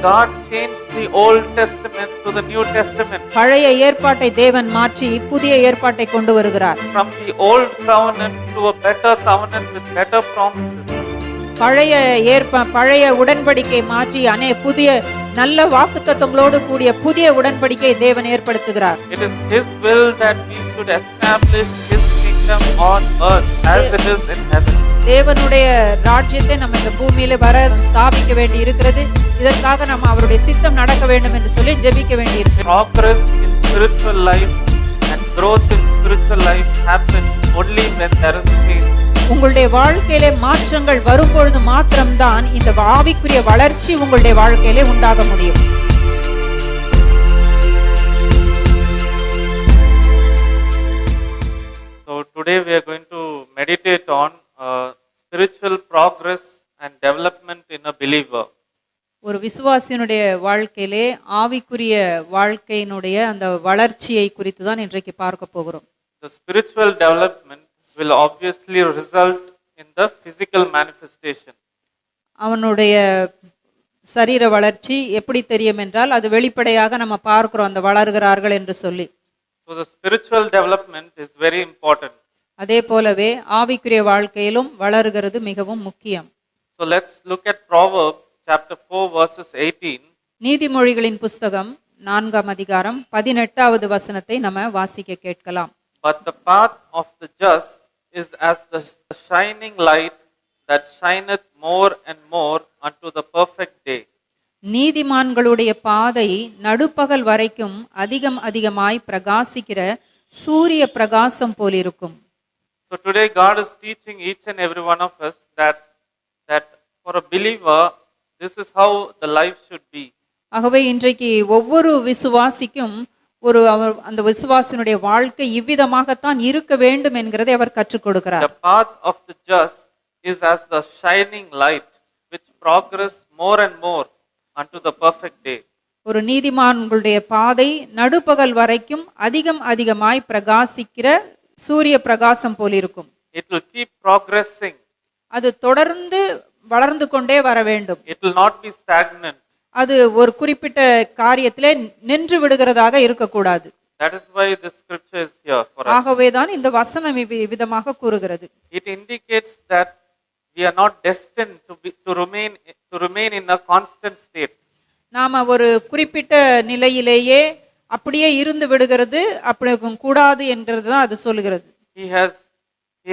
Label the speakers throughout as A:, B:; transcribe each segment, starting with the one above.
A: God changed the Old Testament to the New Testament.
B: பழைய ஏற்பாட்டை தேவன் மாற்றி புதிய ஏற்பாட்டை கொண்டு வருகிறார்.
A: From the old covenant to a better covenant with better promises.
B: பழைய உடன்படிக்கை மாற்றி புதிய நல்ல வாக்குத்தத்தங்களோடு கூடிய புதிய உடன்படிக்கை தேவன் ஏற்படுத்துகிறார்.
A: It is His will that we should establish His kingdom on earth as it is in heaven.
B: தேவனுடைய ராஜ்யத்தை நம்ம இந்த பூமியில ஸ்தாபிக்க வேண்டி இருக்கிறது. இதற்காக நம்ம அவருடைய சித்தம் நடக்க வேண்டும் என்று சொல்லி ஜெபிக்க வேண்டி இருக்கு.
A: Progress in spiritual life and growth in spiritual life happens only when there is faith.
B: உங்களுடைய வாழ்க்கையிலே மாற்றங்கள் வரும்பொழுது மாத்திரம்தான் இந்த ஆவிக்குரிய வளர்ச்சி உங்களுடைய வாழ்க்கையிலே உண்டாக முடியும்.
A: So today we are going to meditate on spiritual progress and development in a believer.
B: ஒரு விசுவாசியினுடைய வாழ்க்கையிலே ஆவிக்குரிய வாழ்க்கையினுடைய அந்த வளர்ச்சியை குறித்து தான் இன்றைக்கு பார்க்க போகிறோம்.
A: The spiritual development will obviously result in the physical manifestation.
B: அவனுடைய சரீர வளர்ச்சி எப்படி தெரியும் என்றால் அது வெளிப்படையாக நம்ம பார்க்கிறோம் அந்த வளர்கிறார்கள் என்று சொல்லி.
A: So the spiritual development is very important.
B: அதே போலவே ஆவிக்குரிய வாழ்க்கையிலும் வளர்கிறது மிகவும் முக்கியம்.
A: So let's look at Proverbs chapter 4 verses 18.
B: நீதிமொழிகளின் புத்தகம் 4ஆம் அதிகாரம் 18வது வசனத்தை நம்ம வாசிக்க கேட்கலாம்.
A: But the path of the just is as the shining light that shineth more and more unto the perfect day.
B: நீதிமான்களுடைய பாதை நடுப்பகல் வரைக்கும் அதிகமாய் பிரகாசிக்கிற சூரிய பிரகாசம் போலிருக்கும்.
A: So today God is teaching each and every one of us that for a believer this is how the life should be.
B: ஆகவே இன்றைக்கு ஒவ்வொரு விசுவாசிக்கும் அந்த விசுவாசினுடைய வாழ்க்கை இவ்விதமாகத்தான் இருக்க வேண்டும் என்கிறதை அவர் கற்றுக் கொடுக்கிறார்.
A: The path of the just is as the shining light which progress more and more unto the perfect day.
B: ஒரு நீதிமான்களுடைய பாதை நடுப்பகல் வரைக்கும் அதிகமாய் பிரகாசிக்கிற சூரிய பிரகாசம் போலிருக்கும்.
A: It will keep progressing.
B: அது தொடர்ந்து வளர்ந்து கொண்டே வர வேண்டும்.
A: It will not be stagnant.
B: அது ஒரு குறிப்பிட்ட காரியத்திலே நின்று விடுகிறதாக இருக்கக்கூடாது.
A: That is why this scripture is here for us.
B: ஆகவேதான் இந்த வசனம் விதமாக கூறுகிறது.
A: It indicates that we are not destined to remain in a constant state.
B: நாம ஒரு குறிப்பிட்ட நிலையிலேயே அப்படியே இருந்து விடுகிறது அப்படி கூடாது என்றது தான் அது சொல்கிறது.
A: He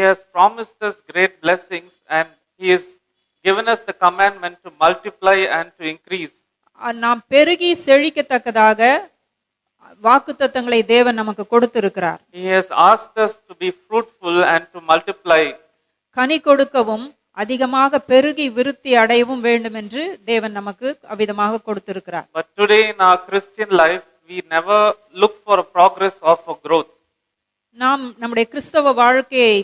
A: has promised us great blessings and he has given us the commandment to multiply and to increase.
B: நாம் பெருகி செழிக்கத்தக்கதாக வாக்குத்தத்தங்களை தேவன் நமக்கு கொடுத்திருக்கிறார்.
A: He has asked us to be fruitful and to multiply.
B: கனி கொடுக்கவும் அதிகமாக பெருகி விருத்தி அடையவும் வேண்டும் என்று தேவன் நமக்கு அவிதமாக கொடுத்திருக்கிறார்.
A: But today in our Christian life we never look for a progress or for growth.
B: நாம் நம்முடைய கிறிஸ்தவ வாழ்க்கையை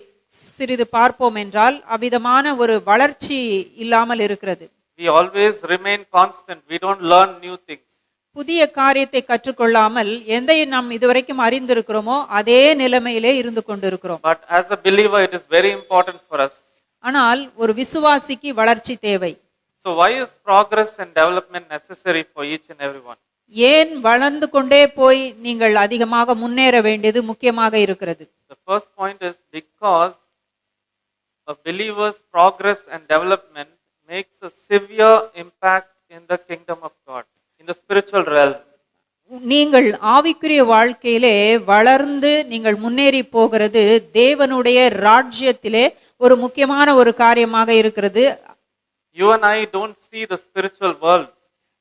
B: சிறிது பார்ப்போம் என்றால் அவிதமான ஒரு வளர்ச்சி இல்லாமல் இருக்கிறது.
A: We always remain constant. We don't learn new things.
B: புதிய காரியத்தை கற்றுக்கொள்ளாமல் எதை நாம் இதுவரைக்கும் அறிந்திருக்கிறோமோ அதே நிலைமையிலே இருந்து கொண்டிருக்கிறோம்.
A: But as a believer it is very important for us.
B: ஆனால் ஒரு விசுவாசிக்கு வளர்ச்சி தேவை.
A: So why is progress and development necessary for each and everyone?
B: ஏன் வளர்ந்து கொண்டே போய் நீங்கள் அதிகமாக முன்னேற வேண்டியது முக்கியமாக இருக்கிறது?
A: The first point is because a believer's progress and development makes a severe impact in the kingdom of God, in the spiritual realm.
B: நீங்கள் ஆவிக்குரிய வாழ்க்கையிலே வளர்ந்து நீங்கள் முன்னேறி போகிறது தேவனுடைய ராஜ்யத்திலே ஒரு முக்கியமான ஒரு காரியமாக இருக்கிறது.
A: You and I don't see the spiritual world.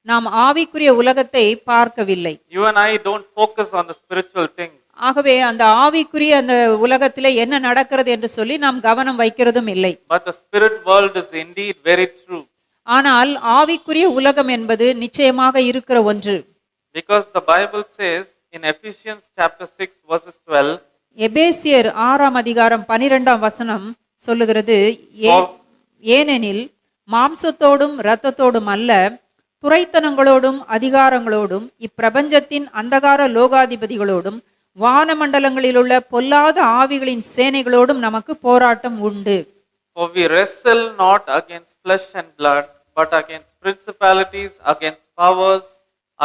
B: நாம் ஆவிக்குரிய உலகத்தை பார்க்கவில்லை.
A: You and I don't focus on the spiritual things.
B: ஆகவே அந்த ஆவிக்குரிய அந்த உலகத்திலே என்ன நடக்கிறது என்று சொல்லி நாம் கவனம் வைக்கிறதும் இல்லை.
A: But the spirit world is indeed very true.
B: ஆனால் ஆவிக்குரிய உலகம் என்பது நிச்சயமாக இருக்கிற ஒன்று.
A: Because the Bible says in Ephesians chapter 6 verses 12.
B: எபேசியர் 6ஆம் அதிகாரம் 12ஆம் வசனம் சொல்லுகிறது, ஏனெனில் மாம்சத்தோடும் இரத்தத்தோடும் அல்ல, துரைத்தனங்களோடும் அதிகாரங்களோடும் இப்பிரபஞ்சத்தின் அந்தகார லோகாதிபதிகளோடும் வானமண்டலங்களில் உள்ள பொல்லாத ஆவிகளின் சேனைகளோடும் நமக்கு போராட்டம் உண்டு.
A: For we wrestle not against flesh and blood, but against principalities, against powers,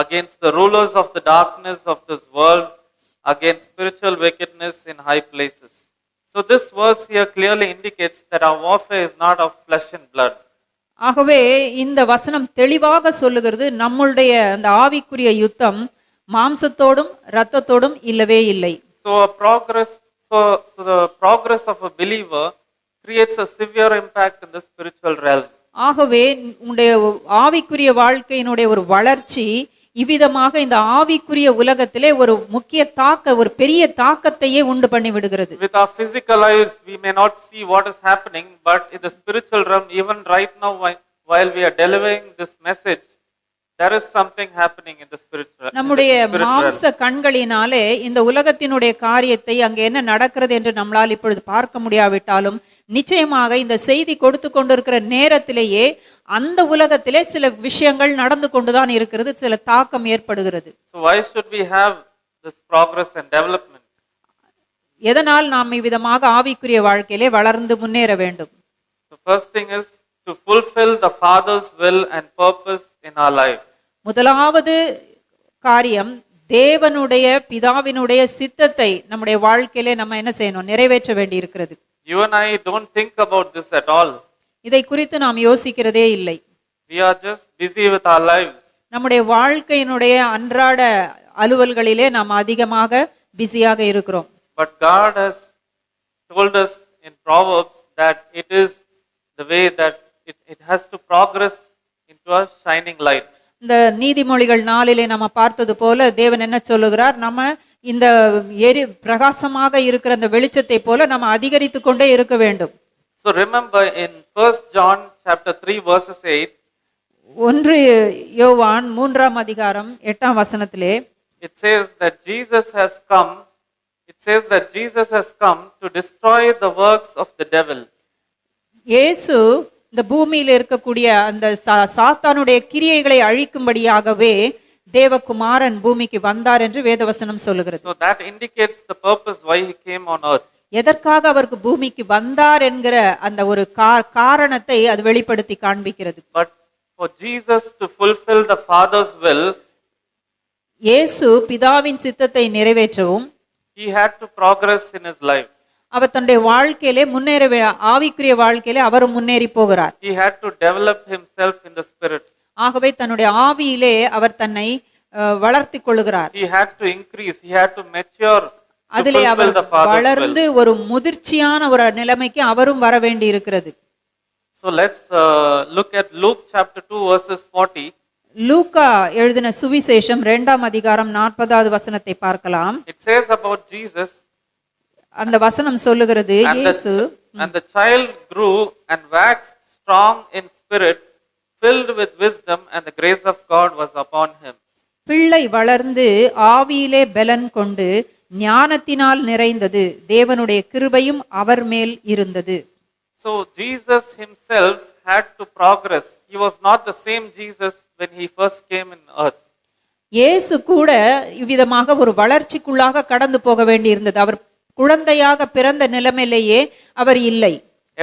A: against the rulers of the darkness of this world, against spiritual wickedness in high places. So this verse here clearly indicates that our warfare is not of flesh and blood.
B: ஆகவே இந்த வசனம் தெளிவாக சொல்லுகிறது நம்முடைய அந்த ஆவிக்குரிய யுத்தம் மாம்சத்தோடும் இரத்தத்தோடும் இல்லவே இல்லை.
A: So the progress of a believer creates a severe impact in the spiritual realm.
B: ஆகவே உன்னுடைய ஆவிக்குரிய வாழ்க்கையினுடைய ஒரு வளர்ச்சி இவ்விதமாக இந்த ஆவிக்குரிய உலகத்திலே ஒரு முக்கிய ஒரு பெரிய தாக்கத்தையே உண்டு பண்ணி விடுகிறது.
A: With our physical eyes we may not see what is happening, but in the spiritual realm, even right now while we are delivering this message, there is something happening in the spiritual.
B: நம்முடைய மாம்ச கண்களினாலே இந்த உலகத்தினுடைய காரியத்தை அங்கே என்ன நடக்கிறது என்று நம்மளால் இப்பொழுது பார்க்க முடியாவிட்டாலும் நிச்சயமாக இந்த செய்தி கொடுத்து கொண்டிருக்கிற நேரத்திலேயே அந்த உலகத்திலே சில விஷயங்கள் நடந்து கொண்டுதான் இருக்கிறது, சில தாக்கம் ஏற்படுகிறது.
A: So why should we have this progress and development?
B: எதனால் நாம் இவ்விதமாக ஆவிக்குரிய வாழ்க்கையிலே வளர்ந்து முன்னேற வேண்டும்?
A: The first thing is to fulfill the Father's will and purpose in our life.
B: முதலாவது காரியம் தேவனுடைய பிதாவினுடைய சித்தத்தை நம்முடைய வாழ்க்கையிலே நம்ம என்ன செய்யணும்? நிறைவேற்ற வேண்டி இருக்கிறது.
A: You and I don't think about this at all.
B: இதை குறித்து நாம் யோசிக்கிறதே இல்லை.
A: We are just busy with our lives.
B: நம்முடைய வாழ்க்கையினுடைய அன்றாட அலுவல்களிலே நாம் அதிகமாக பிஸியாக இருக்கிறோம்.
A: But God has told us in Proverbs that it is the way that it has to progress into a shining light.
B: இந்த நீதிமொழிகள் 4 நம்ம பார்த்தது போல தேவன் என்ன சொல்லுகிறார்? நம்ம இந்த பிரகாசமாக இருக்கிற அந்த வெளிச்சத்தை போல நம்ம அதிகரித்து கொண்டே இருக்க வேண்டும்.
A: So remember in 1 John chapter 3 verses 8,
B: 1 யோவான் 3ஆம் அதிகாரம் 8ஆம் வசனத்திலே
A: it says that Jesus has come to destroy the works of the devil.
B: இயேசு இந்த பூமியில் இருக்கக்கூடிய அந்த சாத்தானுடைய கிரியைகளை அழிக்கும்படியாகவே தேவகுமாரன் பூமிக்கு வந்தார் என்று வேதவசனம் சொல்லுகிறது.
A: So that indicates the purpose why he came on earth.
B: எதற்காக அவருக்கு பூமிக்கு வந்தார் என்கிற அந்த ஒரு காரணத்தை அது வெளிப்படுத்தி காண்பிக்கிறது.
A: But for Jesus to fulfill the Father's will,
B: இயேசு பிதாவின் சித்தத்தை நிறைவேற்றவும்
A: he had to progress in his life.
B: அவர் தன்னுடைய வாழ்க்கையிலே ஆவிக்குரிய வாழ்க்கையிலே அவர் முன்னேறி போகிறார்.
A: He had to develop himself in the spirit.
B: ஆகவே தன்னுடைய ஆவியிலே அவர் தன்னை வளர்த்திக் கொள்கிறார்.
A: He had to increase, he had to mature.
B: அதிலே அவர் வளர்ந்து ஒரு முதிர்ச்சியான ஒரு நிலைமைக்கு அவரும் வர வேண்டி இருக்கிறது.
A: So let's look at Luke chapter 2 verses 40.
B: லூக்கா எழுதின சுவிசேஷம் 2ஆம் அதிகாரம் 40வது வசனத்தை பார்க்கலாம்.
A: It says about Jesus,
B: அந்த வசனம் சொல்லுகிறது, இயேசு
A: and the child grew and waxed strong in spirit, filled with wisdom, and the grace of God was upon him.
B: பிள்ளை வளர்ந்து ஆவியிலே பலன் கொண்டு ஞானத்தினால் நிறைந்தது, தேவனுடைய கிருபையும் அவர் மேல் இருந்தது.
A: So Jesus himself had to progress. He was not the same Jesus when he first came in earth.
B: இயேசு கூட இவ்விதமாக ஒரு வளர்ச்சிக்குள்ளாக கடந்து போக வேண்டி இருந்தது. அவர் குழந்தையாக பிறந்த நிலைமையிலேயே அவர் இல்லை.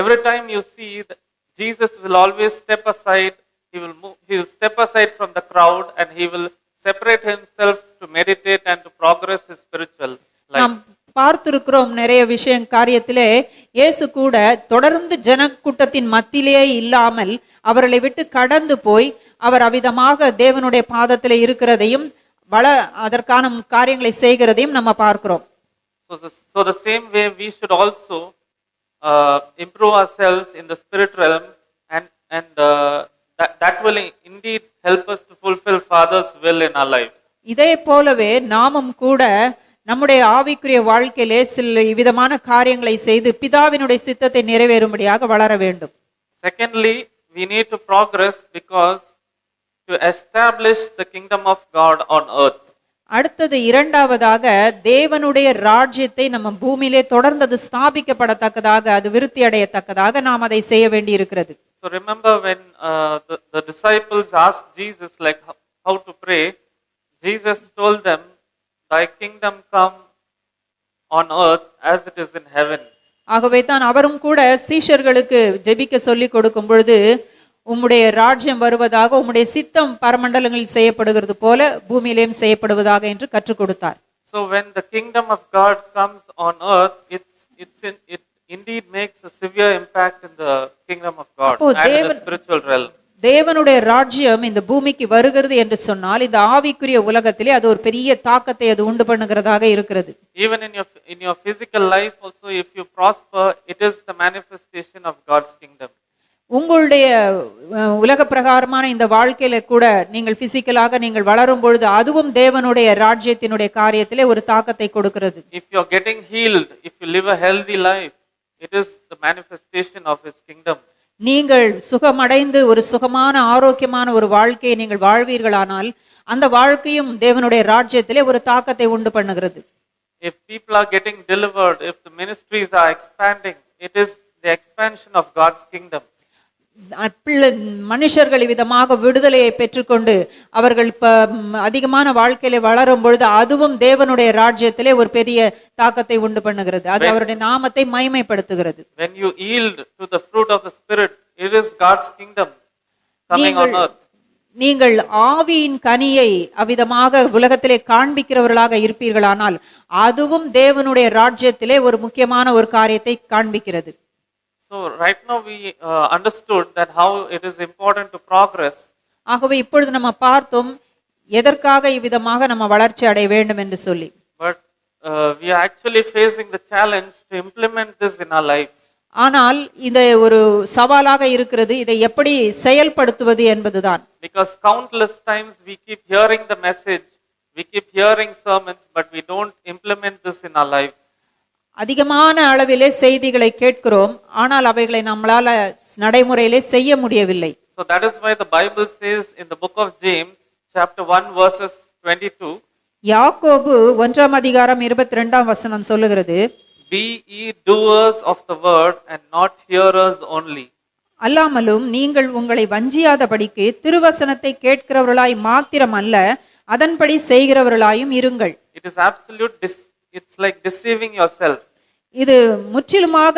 A: Every time you see that Jesus will always step aside, he will step aside from the crowd and he will separate himself to meditate and to progress his spiritual life.
B: நாம் பார்த்திருக்கிறோம் நிறைய காரியத்திலே இயேசு கூட தொடர்ந்து ஜனக்கூட்டத்தின் மத்தியிலே இல்லாமல் அவர்களை விட்டு கடந்து போய் அவர் அவிதமாக தேவனுடைய பாதத்திலே இருக்கிறதையும் அதற்கான காரியங்களை செய்கிறதையும் நம்ம பார்க்கிறோம்.
A: So the same way we should also improve ourselves in the spirit realm, and that will indeed help us to fulfill Father's will in our life.
B: இதே போலவே நாமும் கூட நம்முடைய ஆவிக்குரிய வாழ்க்கையிலே சில விதமான காரியங்களை செய்து பிதாவினுடைய சித்தத்தை நிறைவேறும்படியாக வளர வேண்டும்.
A: Secondly, we need to progress because to establish the kingdom of God on earth.
B: அடுத்தது இரண்டாவதாக தேவனுடைய ராஜ்யத்தை நம்ம பூமியிலே தொடர்ந்து ஸ்தாபிக்கப்படத்தக்கதாக அது விருத்தி அடையத்தக்கதாக நாம் அதை செய்ய வேண்டி இருக்கிறது.
A: So remember when the disciples asked Jesus like how to pray, Jesus told them, thy kingdom come on earth as it is in heaven.
B: ஆகவே தான் அவரும் கூட சீஷர்களுக்கு ஜெபிக்க சொல்லி கொடுக்கும் பொழுது உம்முடைய ராஜ்யம் வருவதாக, உம்முடைய சித்தம் பரமண்டலங்களில் செய்யப்படுகிறது போல பூமியிலேயும் செய்யப்படுவதாக என்று கற்றுக் கொடுத்தார்.
A: So when the kingdom of God comes on earth, it indeed makes a severe impact in the kingdom of God and in the spiritual realm.
B: தேவனுடைய ராஜ்யம் இந்த பூமிக்கு வருகிறது என்று சொன்னால் இந்த ஆவிக்குரிய உலகத்திலே அது ஒரு பெரிய தாக்கத்தை அது உண்டு பண்ணுகிறதாக இருக்கிறது.
A: Even in your physical life also, if you prosper, it is the manifestation of God's kingdom.
B: உங்களுடைய உலக பிரகாரமான இந்த வாழ்க்கையில கூட நீங்கள் பிசிக்கலாக நீங்கள் வளரும் பொழுது அதுவும் தேவனுடைய ராஜ்யத்தினுடைய காரியத்திலே ஒரு தாக்கத்தை கொடுக்கிறது.
A: If you are getting healed, if you live a healthy life, it is the manifestation of his kingdom.
B: நீங்கள் சுகமடைந்து ஒரு சுகமான ஆரோக்கியமான ஒரு வாழ்க்கையை நீங்கள் வாழ்வீர்களானால் அந்த வாழ்க்கையும் தேவனுடைய ராஜ்யத்திலே ஒரு தாக்கத்தை உண்டு பண்ணுகிறது.
A: If people are getting delivered, if the ministries are expanding, it is the expansion of God's kingdom.
B: மனுஷர்கள் விதமாக விடுதலையை பெற்றுக்கொண்டு அவர்கள் அதிகமான வாழ்க்கையில வளரும் பொழுது அதுவும் தேவனுடைய ராஜ்யத்திலே ஒரு பெரிய தாக்கத்தை உண்டு பண்ணுகிறது. அது அவருடைய நாமத்தை மகிமைப்படுத்துகிறது.
A: When you yield to the fruit of the spirit, it is God's kingdom coming on earth.
B: நீங்கள் ஆவியின் கனியை அவ்விதமாக உலகத்திலே காண்பிக்கிறவர்களாக இருப்பீர்களானால் அதுவும் தேவனுடைய ராஜ்யத்திலே ஒரு முக்கியமான ஒரு காரியத்தை காண்பிக்கிறது.
A: So right now we understood that how it is important to progress.
B: ஆகவே இப்பொழுது நம்ம பார்த்தோம் எதற்காக இவ்விதமாக நம்ம வளர்ச்சி அடைய வேண்டும் என்று சொல்லி.
A: But we are actually facing the challenge to implement this in our life.
B: ஆனால் இந்த ஒரு சவாலாக இருக்கிறது, இதை எப்படி செயல்படுத்துவது என்பதுதான்.
A: Because countless times we keep hearing the message, we keep hearing sermons, but we don't implement this in our life.
B: அதிகமான அளவிலே செய்திகளை கேட்கிறோம், ஆனால் அவைகளை நம்மளால நடைமுறையிலே செய்ய முடியவில்லை.
A: So that is why the Bible says in the book of James chapter 1 verses 22,
B: யாக்கோபு 1ஆம் அதிகாரம் 22ஆம் வசனம் சொல்லுகிறது,
A: be ye doers of the word and not hearers only.
B: அல்லாமலும் நீங்கள் உங்களை வஞ்சியாதபடிக்கு திருவசனத்தை கேட்கிறவர்களாய் மாத்திரம் அல்ல, அதன்படி செய்கிறவர்களாயும் இருங்கள்.
A: It is it's like deceiving yourself.
B: இது முற்றிலுமாக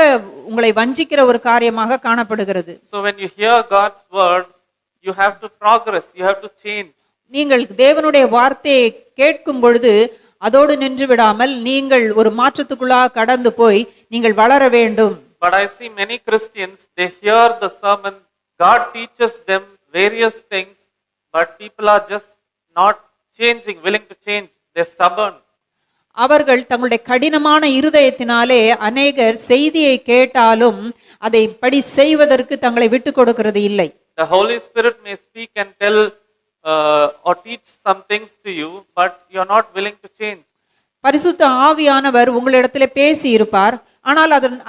B: உங்களை வஞ்சிக்கிற ஒரு காரியமாக காணப்படுகிறது.
A: So when you hear God's word, you have to progress, you have to change.
B: நீங்கள் தேவனுடைய வார்த்தையை கேட்கும் பொழுது அதோடு நின்று விடாமல் நீங்கள் ஒரு மாற்றத்துக்குள்ளாக கடந்து போய் நீங்கள் வளர வேண்டும்.
A: But I see many Christians, they hear the sermon, God teaches them various things, but people are just not changing, willing to change. They're stubborn.
B: அவர்கள் தங்களுடைய கடினமான இருதயத்தினாலே அநேகர் செய்தியை கேட்டாலும் அதை படி செய்வதற்கு தங்களை விட்டு கொடுக்கிறது இல்லை.
A: The Holy Spirit may speak and tell or teach some things to you, but you are not willing to change.
B: பரிசுத்த ஆவியானவர் உங்களிடத்திலே பேசி இருப்பார், ஆனால் அதன்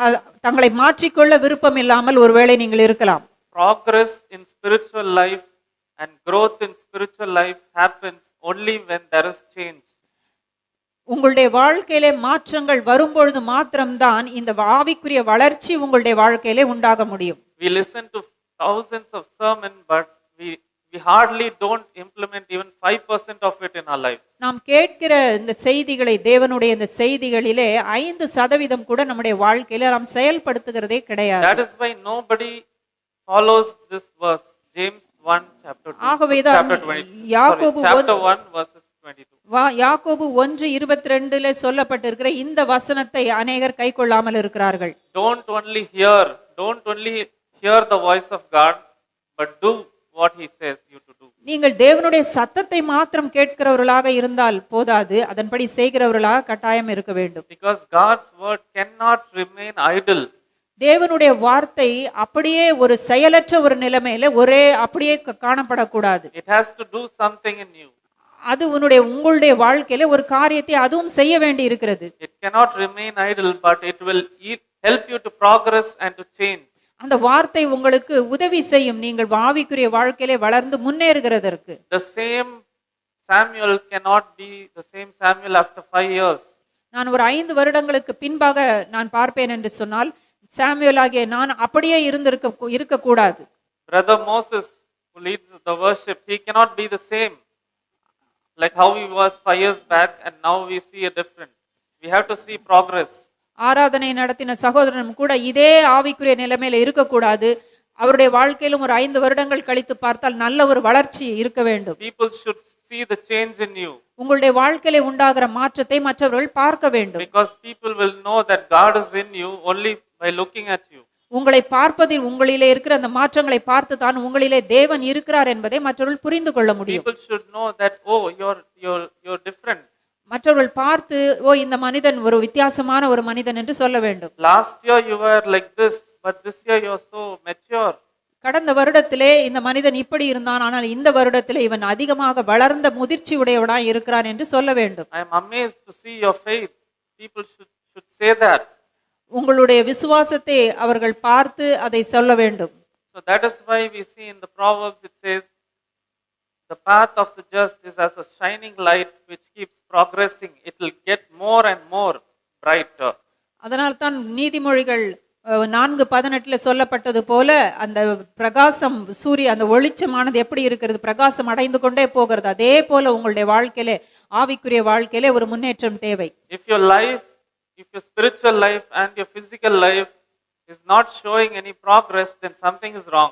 B: தங்களை மாற்றிக்கொள்ள விருப்பம் இல்லாமல் ஒருவேளை நீங்கள் இருக்கலாம்.
A: Progress in spiritual life and growth in spiritual life happens only when there is change.
B: உங்களுடைய வாழ்க்கையிலே மாற்றங்கள் வரும்பொழுது மாத்திரம்தான் இந்த ஆவிக்குரிய வளர்ச்சி உங்களுடைய வாழ்க்கையிலே உண்டாக முடியும்.
A: We listen to thousands of sermons, but we hardly don't implement even 5% of it in our lives.
B: நாம் கேட்கிற இந்த செய்திகளை, தேவனுடைய இந்த செய்திகளிலே 5% கூட நம்முடைய வாழ்க்கையில நாம் செயல்படுத்துகிறதே கிடையாது.
A: That is why nobody follows this verse, James 1 chapter 2.
B: ஆகவேதான் யாக்கோபு
A: chapter 1 verses 22.
B: யாக்கோபு 1:22 சொல்லப்பட்டிருக்கிற இந்த வசனத்தை அநேகர் கைக்கொள்ளாமல் இருக்கிறார்கள்.
A: Don't only hear the voice of God, but do what he says you to do.
B: நீங்கள் தேவனுடைய சத்தத்தை மாத்திரம் கேட்கிறவர்களாக இருந்தால் போதாது, அதன்படி செய்கிறவர்களாக கட்டாயம் இருக்க வேண்டும்.
A: Because God's word cannot remain idle.
B: தேவனுடைய வார்த்தை அப்படியே ஒரு செயலற்ற ஒரு நிலைமையில ஒரே அப்படியே காணப்படக்கூடாது.
A: It has to do something in you.
B: அது உங்களுடைய வாழ்க்கையில ஒரு காரியத்தை அதுவும் செய்ய வேண்டி இருக்கிறது.
A: It cannot remain idle, but it will help you to progress and to change.
B: அந்த வார்த்தை உங்களுக்கு உதவி செய்யும் நீங்கள் ஆவிக்குரிய வாழ்க்கையிலே வளர்ந்து முன்னேறுகிறதற்கு.
A: The same Samuel cannot be the same Samuel after 5 years.
B: நான் ஒரு 5 வருடங்களுக்கு பின்பாக நான் பார்ப்பேன் என்று சொன்னால் சாமுவேல் ஆகிய நான் அப்படியே இருக்க கூடாது.
A: Brother Moses who leads the worship, he cannot be the same like how he was 5 years back, and now we see a different. We have to see progress.
B: ஆராதனை நடத்தின சகோதரனும் கூட இதே ஆவிக்குரிய நிலைமையில இருக்க கூடாது. அவருடைய வாழ்க்கையிலும் ஒரு 5 வருடங்கள் கழித்து பார்த்தால் நல்ல ஒரு வளர்ச்சி இருக்க வேண்டும்.
A: People should see the change in you.
B: உங்களுடைய வாழ்க்கையில உண்டாகிற மாற்றத்தை மற்றவர்கள் பார்க்க வேண்டும்.
A: Because people will know that God is in you only by looking at you.
B: உங்களை பார்ப்பதில் உங்களிலே இருக்கிற அந்த மாற்றங்களை பார்த்து தான் உங்களிலே தேவன் இருக்கிறார் என்பதை மற்றவர்கள் புரிந்து கொள்ள முடியும்.
A: People should know that, oh, you're different.
B: மற்றவர்கள் பார்த்து, ஓ, இந்த மனிதன் ஒரு வித்தியாசமான ஒரு மனிதன் என்று சொல்ல வேண்டும்.
A: Last year you were like this, but this year you're so mature.
B: கடந்த வருடத்திலே இந்த மனிதன் இப்படி இருந்தான், ஆனால் இந்த வருடத்திலே இவன் அதிகமாக வளர்ந்த முதிர்ச்சி உடையவனாய் இருக்கிறான் என்று சொல்ல வேண்டும்.
A: I am amazed to see your faith. People should say that.
B: உங்களுடைய விசுவாசத்தை அவர்கள் பார்த்து அதை சொல்ல வேண்டும்.
A: So that is why we see in the Proverbs it says, the path of the just is as a shining light which keeps progressing. It will get more and more brighter.
B: அதனால் தான் நீதிமொழிகள் 4:18 சொல்லப்பட்டது போல அந்த பிரகாசம் சூரிய அந்த ஒளிச்சமானது எப்படி இருக்கிறது, பிரகாசம் அடைந்து கொண்டே போகிறது. அதே போல உங்களுடைய வாழ்க்கையிலே ஆவிக்குரிய வாழ்க்கையிலே ஒரு முன்னேற்றம் தேவை.
A: If your spiritual life and your physical life is not showing any progress, then something is wrong.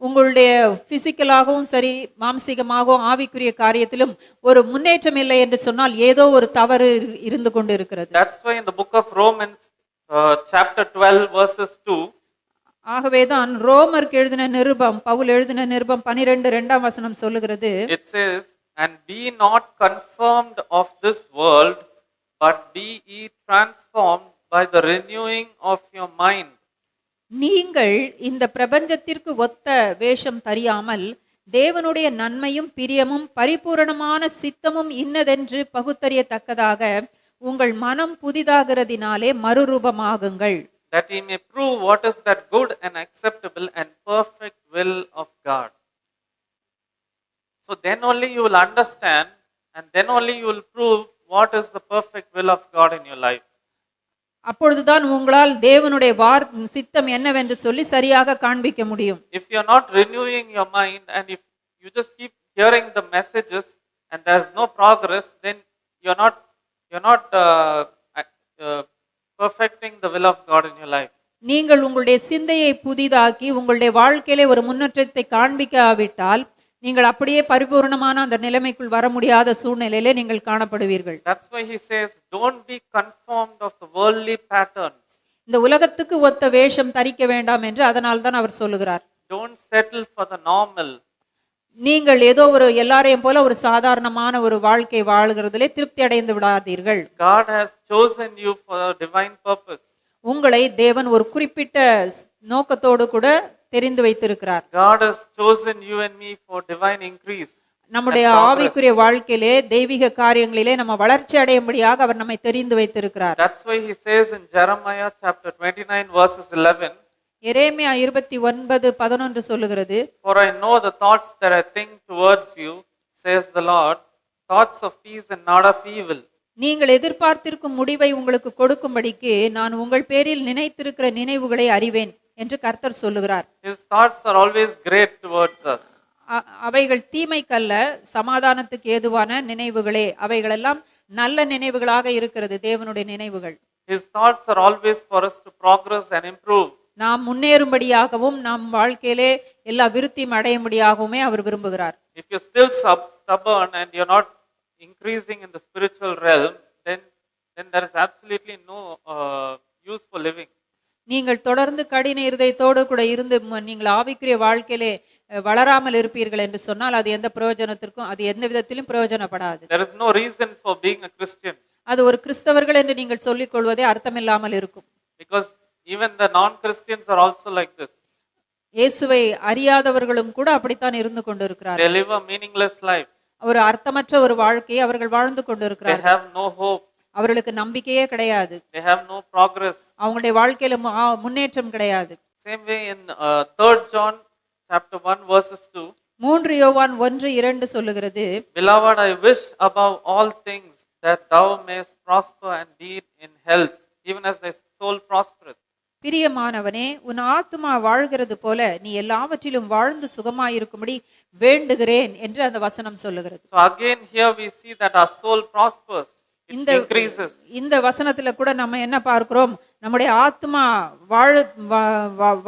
B: உங்களுடைய பிசிக்கலாகவும் சரி, மாம்சீகமாகவும் ஆவிக்குரிய காரியத்திலும் ஒரு முன்னேற்றம் இல்லை என்று சொன்னால் ஏதோ ஒரு தவறு இருந்து கொண்டு இருக்கிறது.
A: That's why in the book of Romans chapter 12 verses 2,
B: ஆகவேதான் ரோமருக்கு எழுதின நிருபம், பவுல் எழுதின நிருபம் 12:2 சொல்லுகிறது,
A: it says, and be not conformed of this world, but be ye transformed by the renewing of your mind.
B: நீங்கள் இந்த பிரபஞ்சத்திற்கு ஒத்த வேஷம் தரியாமல் தேவனுடைய நன்மையும் பிரியமும் பரிபூரணமான சித்தமும் இன்னதென்று பகுத்தறியத்தக்கதாக உங்கள் மனம் புதிதாகிறதினாலே மறுரூபமாகுங்கள்.
A: That ye may prove what is that good and acceptable and perfect will of God. So then only you will understand, and then only you will prove what is the perfect will of God in your life.
B: அப்பொழுதுதான் உங்களால் தேவனுடைய சித்தம் என்னவென்று சொல்லி சரியாக காண்பிக்க முடியும்.
A: If you are not renewing your mind and if you just keep hearing the messages and there is no progress, then you are not perfecting the will of God in your life.
B: நீங்கள் உங்களுடைய சிந்தையை புதிதாக்கி உங்களுடைய வாழ்க்கையிலே ஒரு முன்னேற்றத்தை காண்பிக்காவிட்டால் நீங்கள் அப்படியே பரிபூர்ணமான அந்த நிலைமைக்குள் வர முடியாத சூழ்நிலையிலே நீங்கள் காணப்படுவீர்கள்.
A: That's why he says, don't be conformed of the worldly patterns.
B: இந்த உலகத்துக்கு ஒத்த வேஷம் தரிக்க வேண்டாம் என்று அதனால் தான் அவர் சொல்லுகிறார்.
A: Don't settle for the normal.
B: நீங்கள் ஏதோ ஒரு எல்லாரையும் போல ஒரு சாதாரணமான ஒரு வாழ்க்கை வாழுகிறதிலே திருப்தி அடைந்து விடாதீர்கள்.
A: God has chosen you for a divine purpose.
B: உங்களை தேவன் ஒரு குறிப்பிட்ட நோக்கத்தோடு கூட தெரிந்து வைத்திருக்கிறார்.
A: God has chosen you and me for divine increase.
B: நம்முடைய ஆவிக்குரிய வாழ்க்கையிலே தெய்வீக காரியங்களிலே நம்ம வளர்ச்சி அடையும்படியாக அவர் நம்மை தெரிந்து வைத்திருக்கிறார்.
A: That's why he says in Jeremiah chapter 29 verses 11,
B: எரேமியா 29:11 சொல்லுகிறது,
A: for I know the thoughts that I think towards you, says the Lord, thoughts of peace and not of evil.
B: நீங்கள் எதிர்பார்த்திருக்கும் முடிவை உங்களுக்கு கொடுக்கும்படிக்கு நான் உங்கள் பேரில் நினைத்திருக்கிற நினைவுகளை அறிவேன் என்று கர்த்தர் சொல்லுகிறார்.
A: His thoughts are always great towards us.
B: அவைகள் தீமைக்கல்ல, சமாதானத்துக்கு ஏதுவான நினைவுகளே. அவைகளெல்லாம் நல்ல நினைவுகளாக இருக்கிறது, தேவனுடைய நினைவுகள்.
A: His thoughts are always for us to progress and improve.
B: நாம் முன்னேறும்படியாகவும் நம் வாழ்க்கையிலே எல்லா விருத்தியும் அடையும்படியாகவுமே அவர் விரும்புகிறார்.
A: If you're still stubborn and you're not increasing in the spiritual realm, then there is absolutely no use for living.
B: நீங்கள் தொடர்ந்து கடின இருதயத்தோடு கூட இருந்து நீங்கள் ஆவிக்குரிய வாழ்க்கையிலே வளராமல் இருப்பீர்கள் என்று சொன்னால் அது எந்த பிரயோஜனத்திற்கும், அது எந்த விதத்திலும் பிரயோஜனப்படாது.
A: There is no reason for being a Christian.
B: அது ஒரு கிறிஸ்தவர்கள் என்று நீங்கள் சொல்லிக் கொள்வதே அர்த்தமில்லாமல் இருக்கும்.
A: Because even the non-Christians are also like this.
B: இயேசுவை அறியாதவர்களும் கூட அப்படித்தான் இருந்து கொண்டிருக்கிறார்கள்.
A: They live a meaningless life.
B: ஒரு அர்த்தமற்ற ஒரு வாழ்க்கையை அவர்கள் வாழ்ந்து கொண்டிருக்கிறார்கள்.
A: They have no hope.
B: அவர்களுக்கு நம்பிக்கையே கிடையாது.
A: They have no progress.
B: அவங்களுடைய வாழ்க்கையில முன்னேற்றம் கிடையாது.
A: Same way in 3 John chapter 1 verses 2.
B: 3 யோவான் 1:2 சொல்லுகிறது,
A: Beloved, I wish above all things that thou mayst prosper and be in health, even as thy soul prospereth.
B: பிரியமானவனே, உன் ஆத்துமா வாழ்கிறது போல நீ எல்லாவற்றிலும் வாழ்ந்து சுகமாயிருக்கும்படி வேண்டுகிறேன் என்று அந்த வசனம் சொல்லுகிறது.
A: So again here we see that our soul prospers. It increases.
B: இந்த வசனத்துல கூட நம்ம என்ன பார்க்கிறோம், நம்முடைய ஆத்மா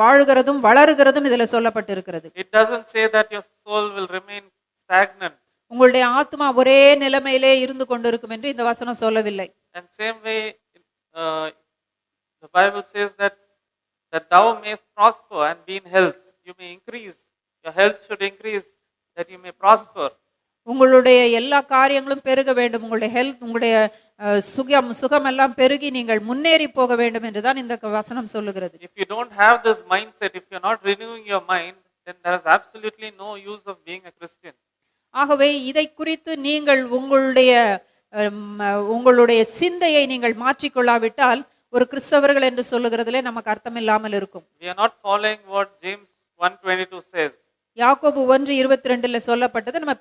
B: வாழுகிறதும் வளருகிறதும் இதுல சொல்லப்பட்டிருக்கிறது.
A: It doesn't say that your soul will remain stagnant.
B: உங்களுடைய ஆத்மா ஒரே நிலைமையிலே இருந்து கொண்டிருக்கும் என்று இந்த வசனம் சொல்லவில்லை.
A: And same way, uh, the Bible says that thou mayst prosper and be in health. You may increase. Your health should increase, that you may prosper.
B: உங்களுடைய எல்லா காரியங்களும் பெருக வேண்டும். உங்களுடைய ஹெல்த், உங்களுடைய சுகம் எல்லாம் பெருகி நீங்கள் முன்னேறி போக வேண்டும் என்றுதான் இந்த வசனம் சொல்லுகிறது.
A: If you don't have this mindset, if you're not renewing your mind, then there is absolutely no use of being a Christian.
B: ஆகவே இதை குறித்து நீங்கள் உங்களுடைய சிந்தையை நீங்கள் மாற்றிக்கொள்ளாவிட்டால் ஒரு கிறிஸ்தவர்கள் என்று சொல்லுகிறதுல நமக்கு அர்த்தம் இல்லாமல் இருக்கும்.
A: We are not following what James 1:22 says.
B: யாக்கோபு 1:22 சொல்லப்பட்டது நம்ம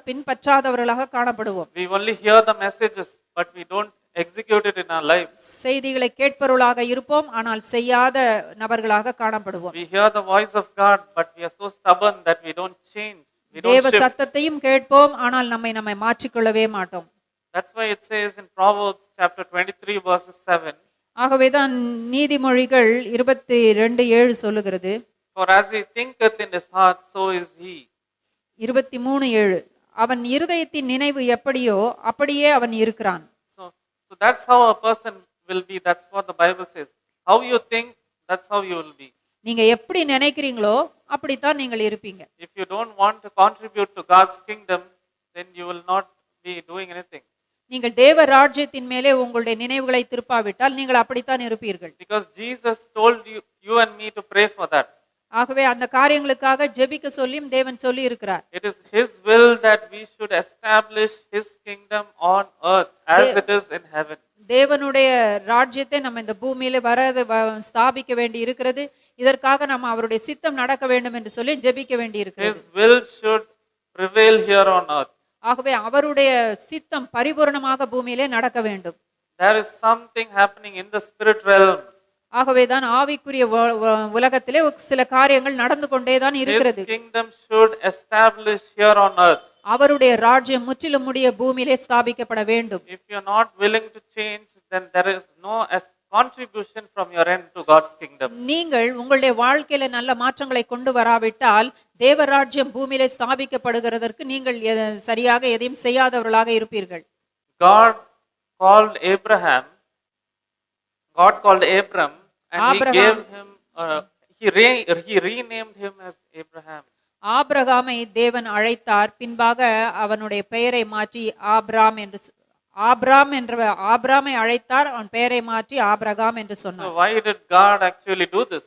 B: பின்பற்றாதவர்களாக காணப்படுவோம்.
A: We only hear the messages, but we don't execute it in our lives.
B: செய்திகளை கேட்பவர்களாக இருப்போம், ஆனால் செய்யாத நபர்களாக காணப்படுவோம்.
A: We hear the voice of God, but we are so stubborn that we don't change.
B: தேவ சத்தத்தையும் கேட்போம், ஆனால் நம்மை மாற்றிக்கொள்ளவே மாட்டோம்.
A: That's why it says in Proverbs chapter 23 verses 7.
B: ஆகவேதான் நீதிமொழிகள் 22:7 சொல்லுகிறது.
A: For as he thinketh in his heart, so is he.
B: 23:7 அவன் இருதயத்தின் நினைவு எப்படியோ அப்படியே அவன் இருக்கிறான்.
A: So that's how a person will be. That's what the Bible says. How you think, that's how you will be.
B: நீங்க எப்படி நினைக்கிறீங்களோ அப்படித்தான் நீங்கள் இருப்பீங்க.
A: If you don't want to contribute to God's kingdom, then you will not be doing anything.
B: நீங்கள் தேவ ராஜ்யத்தின் மேலே உங்களுடைய நினைவுகளை திருப்பாவிட்டால் நீங்கள் அப்படித்தான் இருப்பீர்கள்.
A: Because Jesus told you and me to pray for that.
B: ஆகவே அந்த காரியங்களுக்காக ஜெபிக்க சொல்லியும் தேவன் சொல்லி இருக்கிறார்.
A: It is his will that we should establish his kingdom on earth as it is in heaven.
B: தேவனுடைய ராஜ்யத்தை நம்ம இந்த பூமியில ஸ்தாபிக்க வேண்டி இருக்கிறது. இதற்காக நம்ம அவருடைய சித்தம் நடக்க வேண்டும் என்று சொல்லி ஜெபிக்க வேண்டி இருக்கிறது.
A: His will should prevail here on earth.
B: ஆகவே அவருடைய சித்தம் பரிபூரணமாக பூமியிலே நடக்க வேண்டும்.
A: There is something happening in the spirit realm.
B: ஆகவேதான் ஆவிக்குரிய உலகத்திலே சில காரியங்கள் நடந்து கொண்டேதான் இருக்கிறது.
A: His kingdom should establish here on earth.
B: அவருடைய ராஜ்யம் முற்றிலும் முடிய பூமியிலே ஸ்தாபிக்கப்பட வேண்டும்.
A: If you are not willing to change, then there is no contribution from your end to God's kingdom.
B: நீங்கள் உங்களுடைய வாழ்க்கையில நல்ல மாற்றங்களை கொண்டு வராவிட்டால் தேவ ராஜ்யம் பூமியிலே ஸ்தாபிக்கப்படுகிறதற்கு நீங்கள் சரியாக எதையும் செய்யாதவர்களாக இருப்பீர்கள். God called Abram and he renamed him as Abraham. ஆபிரகாமை தேவன் அழைத்தார், பின்பாக அவனுடைய பெயரை மாற்றி ஆபிராமை அழைத்தார், அவன் பெயரை மாற்றி ஆபிரகாம் என்று சொன்னார்.
A: So why did God actually do this?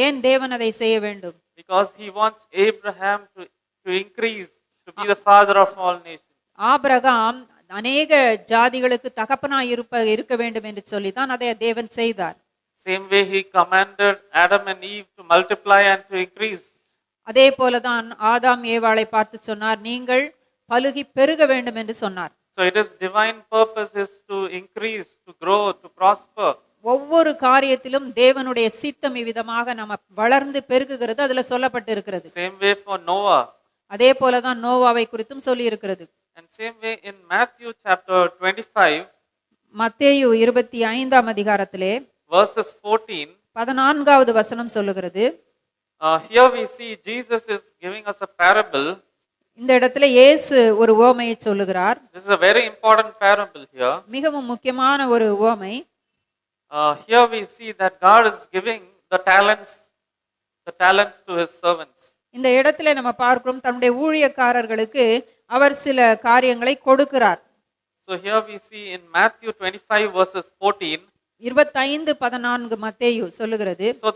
B: ஏன் தேவன் அதை செய்ய வேண்டும்?
A: Because he wants Abraham to increase, to be the father of all nations.
B: Abraham அநேக ஜாதிகளுக்கு தகப்பனாய் இருக்க வேண்டும் என்று சொல்லி தான் அதை தேவன் செய்தார்.
A: Same way he commanded Adam and Eve to multiply and to increase.
B: அதே போலதான் ஆதாம் ஏவாளை பார்த்து சொன்னார், நீங்கள் பலுகி பெருக வேண்டும் என்று சொன்னார்.
A: So it is divine purpose is to increase, to grow, to prosper.
B: ஒவ்வொரு காரியத்திலும் தேவனுடைய சித்தம் இவ்விதமாக நம்ம வளர்ந்து பெருகுகிறது அதுல சொல்லப்பட்டு இருக்கிறது.
A: Same way for Noah.
B: அதே போலதான் நோவாவை குறித்தும் சொல்லி இருக்கிறது.
A: And same way in Matthew chapter 25,
B: மத்தேயு 25ஆம் அதிகாரத்திலே
A: verses 14,
B: 14வது வசனம் சொல்லுகிறது.
A: Here we see Jesus is giving us a parable.
B: இந்த இடத்துல இயேசு ஒரு உவமையை சொல்லுகிறார்.
A: This is a very important parable here.
B: மிகவும் முக்கியமான ஒரு உவமை.
A: Here we see that God is giving the talents to his servants.
B: இந்த இடத்துல நம்ம பார்க்கிறோம் தன்னுடைய ஊழியக்காரர்களுக்கு அவர் சில காரியங்களை கொடுக்கிறார்.
A: So here we see in Matthew 25 verses 14,
B: 25:14 மத்தேயு சொல்லுகிறது.
A: So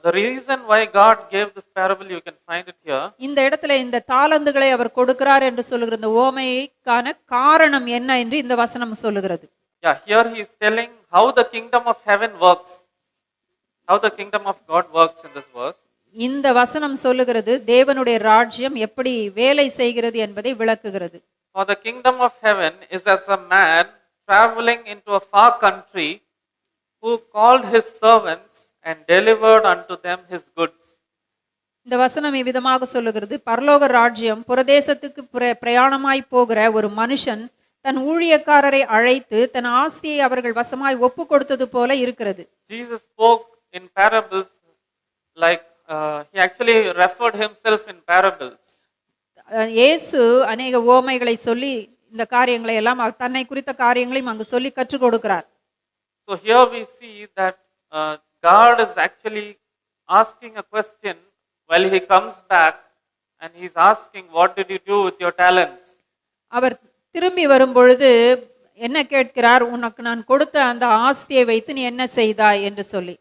A: the reason why God gave this parable, you can find it here.
B: இந்த இடத்துல இந்த தாலந்துகளை அவர் கொடுக்கிறார் என்று சொல்லுகிற இந்த உவமைக்கான காரணம் என்ன என்று இந்த வசனம் சொல்லுகிறது.
A: Yeah, here he is telling how the kingdom of heaven works. How the kingdom of God works in this verse.
B: இந்த வசனம் சொல்லுகிறது தேவனுடைய ராஜ்யம் எப்படி வேலை செய்கிறது என்பதை விளக்குகிறது.
A: For the kingdom of heaven is as a man traveling into a far country who called his servants and delivered unto them his goods.
B: இந்த வசனம் இவ்விதமாக சொல்லுகிறது, பரலோக ராஜ்யம் புரதேசத்துக்கு பிரயாணமாய் போகிற ஒரு மனுஷன் தன் ஊழியக்காரரை அழைத்து தன் ஆஸ்தியை அவர்கள் வசமாய் ஒப்பு கொடுத்தது போல இருக்கிறது.
A: Jesus spoke in parables like he actually referred himself in parables.
B: இயேசு அநேக உவமைகளை சொல்லி இந்த காரியங்களை எல்லாம் தன்னை குறித்த காரியங்களையும் அங்கு சொல்லி கற்றுக் கொடுக்கிறார்.
A: So here we see that God is actually asking a question while he comes back, and he's asking, what did you do with your talents?
B: அவர் திரும்பி வரும்பொழுது என்ன கேட்கிறார்? உனக்கு நான் கொடுத்த அந்த ஆஸ்தியை வைத்து நீ என்ன செய்தாய் என்று சொல்லி.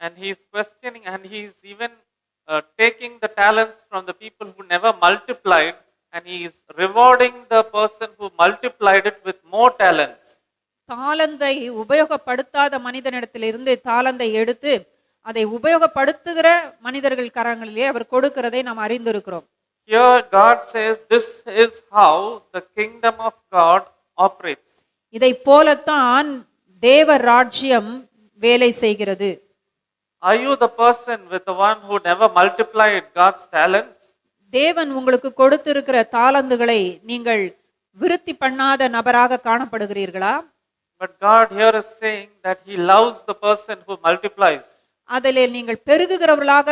A: And he's questioning, and he's even taking the talents from the people who never multiplied, and he is rewarding the person who multiplied it with more talents.
B: தாளந்தை உபயோகப்படுத்தாத மனிதனிடத்திலிருந்து தாளந்தை எடுத்து அதை உபயோகப்படுத்துகிற மனிதர்கள் கரங்களிலே அவர் கொடுக்கிறதை நாம் அறிந்திருக்கிறோம்.
A: Here God says this is how the kingdom of God operates.
B: இதை போலத்தான் தேவ ராஜ்யம் வேலை செய்கிறது.
A: Are you the person with the one who never multiplied God's talents?
B: தேவன் உங்களுக்கு கொடுத்திருக்கிற தாளந்துகளை நீங்கள் விருத்தி பண்ணாத நபராக காணப்படுகிறீர்களா?
A: But God here is saying that he loves the person who multiplies.
B: அதிலே நீங்கள் பெருகுகிறவர்களாக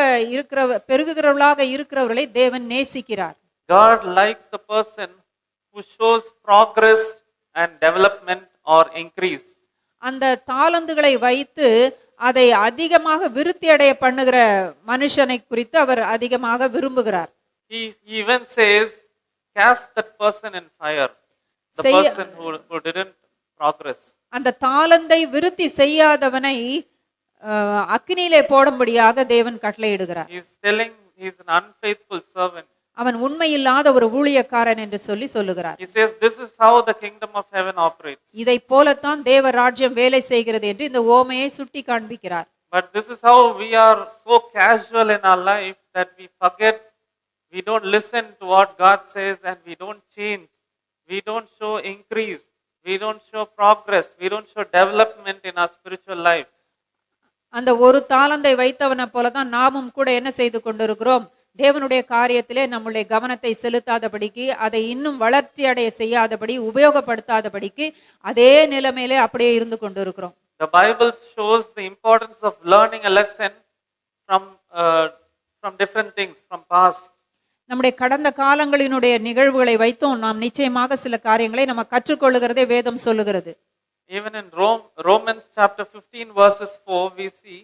B: இருக்கிறவர்களை தேவன் நேசிக்கிறார்.
A: God likes the person who shows progress and development or increase.
B: அந்த தாளந்துகளை வைத்து அதை அதிகமாக விருத்தி அடைய பண்ணுகிற மனுஷனை குறித்து அவர் அதிகமாக விரும்புகிறார்.
A: He even says, cast that person in fire, the person who didn't progress.
B: அந்த தாளந்தை விருத்தி செய்யாதவனை அக்கினியிலே போடும்படியாக தேவன் கட்டளையிடுகிறார்.
A: He is telling he is an unfaithful servant.
B: அவன் உண்மையில்லாத ஒரு ஊழியக்காரன் என்று சொல்லுகிறார்.
A: He says this is how the kingdom of heaven operates.
B: இதை போலத்தான் தேவ ராஜ்யம் வேலை செய்கிறது என்று இந்த ஓமையை சுட்டி காண்பிக்கிறார்.
A: But this is how we are so casual in our life that we forget, we don't listen to what God says, and we don't change. We don't show increase. We don't show progress. We don't show development in our spiritual life.
B: அந்த ஒரு தாளந்தை வைத்தவனை போலதான் நாமும் கூட என்ன செய்து கொண்டிருக்கிறோம்? தேவனுடைய காரியத்திலே நம்முடைய கவனத்தை செலுத்தாதபடிக்கு, அதை இன்னும் வளர்ச்சி அடைய செய்யாதபடி, உபயோகப்படுத்தாதபடிக்கு அதே நிலைமையிலே அப்படியே இருந்து கொண்டிருக்கிறோம்.
A: The Bible shows the importance of learning a lesson from different things from past.
B: நம்முடைய கடந்த காலங்களினுடைய நிகழ்வுகளை வைத்தும் நாம் நிச்சயமாக சில காரியங்களை நம்ம கற்றுக்கொள்ளுகிறதே வேதம் சொல்லுகிறது.
A: Even in Romans chapter 15 verses 4 we see,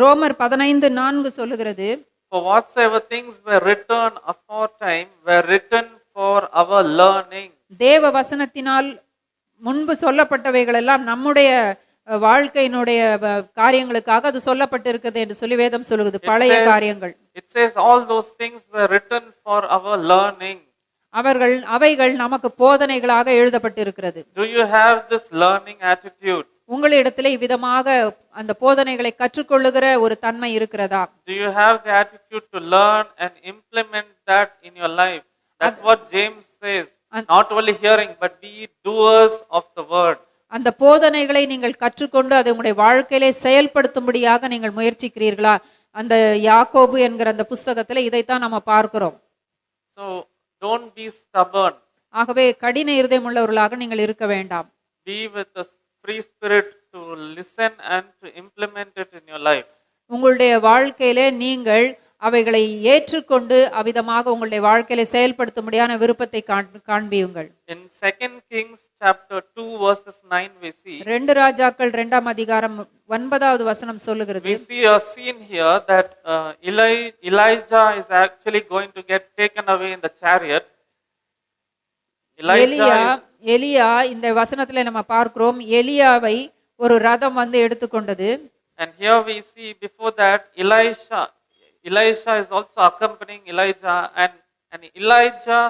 B: ரோமர் 15:4 சொல்லுகிறது,
A: for whatsoever things were written aforetime were written for our learning.
B: தேவ வசனத்தினால் முன்பு சொல்லப்பட்டவைகள் எல்லாம் நம்முடைய வாழ்க்கையினுடைய காரியங்களுக்காக அது சொல்லப்பட்டிருக்கிறது என்று சொல்லி வேதம் சொல்லுகிறது. பழைய காரியங்கள்.
A: It says all those things were written for our learning.
B: அவைகள் நமக்கு போதனைகளாக எழுதப்பட்டிருக்கிறது.
A: Do you have this learning attitude?
B: உங்களிடத்திலே விதமாக அந்த போதனைகளை கற்றுக்கொள்ளுகிற ஒரு தன்மை இருக்கிறதா?
A: Do you have the attitude to learn and implement that in your life? That's what James says. Not only hearing but be doers of the word.
B: அந்த போதனைகளை நீங்கள் கற்றுக்கொண்டு அதை உங்களுடைய வாழ்க்கையிலே செயல்படுத்தும்படியாக நீங்கள் முயற்சிக்கிறீர்களா? அந்த யாக்கோபு என்கிற அந்த புத்தகத்திலே இதைத்தான் நம்ம பார்க்கிறோம்.
A: So don't be stubborn.
B: ஆகவே கடின இருதயம் உள்ளவர்களாக நீங்கள் இருக்க வேண்டாம்.
A: Be with a free spirit to listen and to implement it in your life.
B: உங்களுடைய வாழ்க்கையிலே நீங்கள் அவைகளை ஏற்றுக்கொண்டு அவிதமாக உங்களுடைய வாழ்க்கையிலே செயல்படுத்தும்படியான விருப்பத்தை காண்பியுங்கள்.
A: In 2 Kings chapter 2 verses 9 we see,
B: 2 ராஜாக்கள் 2ஆம் அதிகாரம் 9வது வசனம் சொல்லுகிறது,
A: we see a scene here that Elijah is actually going to get taken away in the chariot.
B: எலியா இந்த வசனத்திலே நம்ம பார்க்கிறோம், எலியாவை ஒரு ரதம் வந்து எடுத்துக்கொண்டது.
A: And here we see before that Elisha is also accompanying Elijah, and Elijah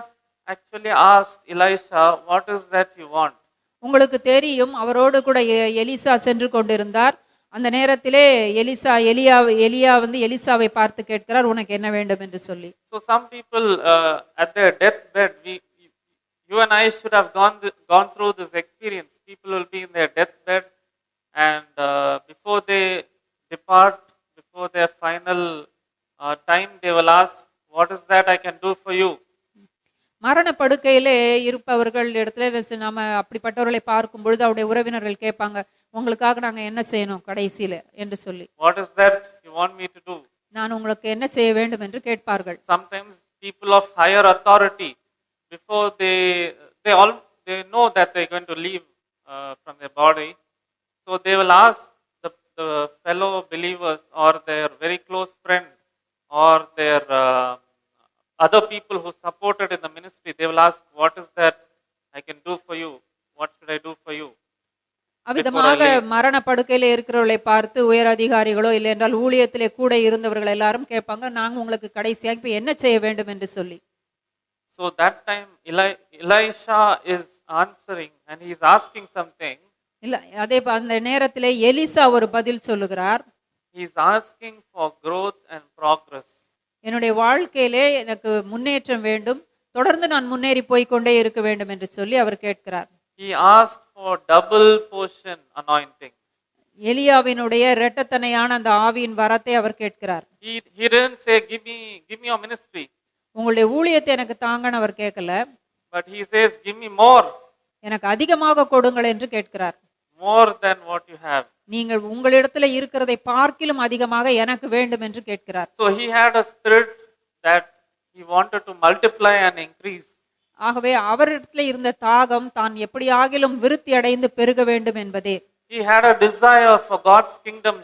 A: actually asked Elisha, what is that you want?
B: உங்களுக்கு தெரியும், அவரோடு கூட எலிசா சென்று கொண்டிருந்தார். அந்த நேரத்திலே எலியா வந்து எலிசாவை பார்த்து கேட்கிறார், உனக்கு என்ன வேண்டும் என்று சொல்லி.
A: So some people at their deathbed, you and I should have gone through this experience. People will be in their deathbed, and before they depart, before their final time, they will ask, what is that I can do for you?
B: மரண படுக்கையிலே இருப்பவர்கள் இடத்துல நாம அப்படிப்பட்டவர்களை பார்க்கும் பொழுது அவருடைய உறவினர்கள் கேட்பாங்க, உங்களுக்காக நாங்க என்ன செய்யணும் கடைசியில என்று சொல்லி.
A: What is that you want me to do?
B: நான் உங்களுக்கு என்ன செய்ய வேண்டும் என்று கேட்பார்கள்.
A: Sometimes people of higher authority, before they know that they're going to leave from their body, so they will ask the fellow believers or their very close friend or their other people who supported in the ministry, they will ask, what is that I can do for you? What should I do for you?
B: அவ்விதமாக மரண படுக்கையில இருக்கிறவர்களை பார்த்து உயர் அதிகாரிகளோ இல்லை என்றால் ஊழியத்திலே கூட இருந்தவர்கள் எல்லாரும் கேட்பாங்க, நாங்க உங்களுக்கு கடைசியாக இப்ப என்ன செய்ய வேண்டும் என்று சொல்லி.
A: So that time Elisha is answering and he is asking something.
B: இல்ல அதே அந்த நேரத்திலே எலிசா ஒரு பதில் சொல்லுகிறார்.
A: He is asking for growth and progress.
B: என்னுடைய வாழ்க்கையிலே எனக்கு முன்னேற்றம் வேண்டும், தொடர்ந்து நான் முன்னேறி போய்க்கொண்டே இருக்க வேண்டும் என்று சொல்லி அவர் கேட்கிறார்.
A: He asked for double portion anointing.
B: எலியாவினுடைய இரட்டத்தனையான அந்த ஆவியின் வரத்தை அவர் கேட்கிறார்.
A: He didn't say give me your ministry.
B: உங்களுடைய ஊழியத்தை எனக்கு தாங்கன்னு அவர் கேட்கல.
A: But he says give me more.
B: எனக்கு அதிகமாக கொடுங்கள் என்று கேட்கிறார்.
A: More than what you have.
B: நீங்கள் உங்களிடத்துல இருக்கிறதை பார்க்கிலும் அதிகமாக எனக்கு வேண்டும் என்று கேட்கிறார்.
A: So he had a spirit that he wanted to multiply and increase.
B: ஆகவே அவரிடத்துல இருந்த தாகம் தான் எப்படியாகிலும் விருத்தி அடைந்து பெருக வேண்டும் என்பதே.
A: He had a desire for God's kingdom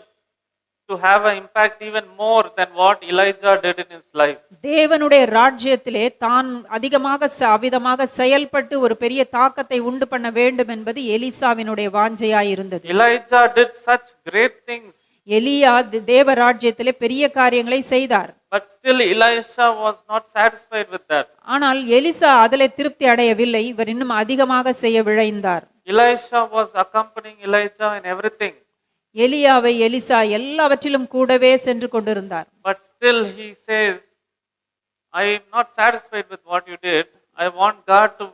A: to have an impact even more than what Elijah did in his life.
B: தேவனுடைய ராஜ்யத்திலே தான் அதிகமாக அவிதமாக செயல்பட்டு ஒரு பெரிய தாக்கத்தை உண்டு பண்ண வேண்டும் என்பது எலிசாவினுடைய வாஞ்சையாய் இருந்தது.
A: Elijah did such great things.
B: எலியா தேவ ராஜ்யத்திலே பெரிய காரியங்களை செய்தார்.
A: But still Elisha was not satisfied with that.
B: ஆனால் எலிசா அதிலே திருப்தி அடையவில்லை, இவர் இன்னும் அதிகமாக செய்ய விழைந்தார்.
A: Elisha was accompanying Elijah in everything.
B: எலியாவை எலிசா எல்லாவற்றிலும் கூடவே சென்று கொண்டிருந்தார்.
A: But still he says, I am not satisfied with what you did. I want God to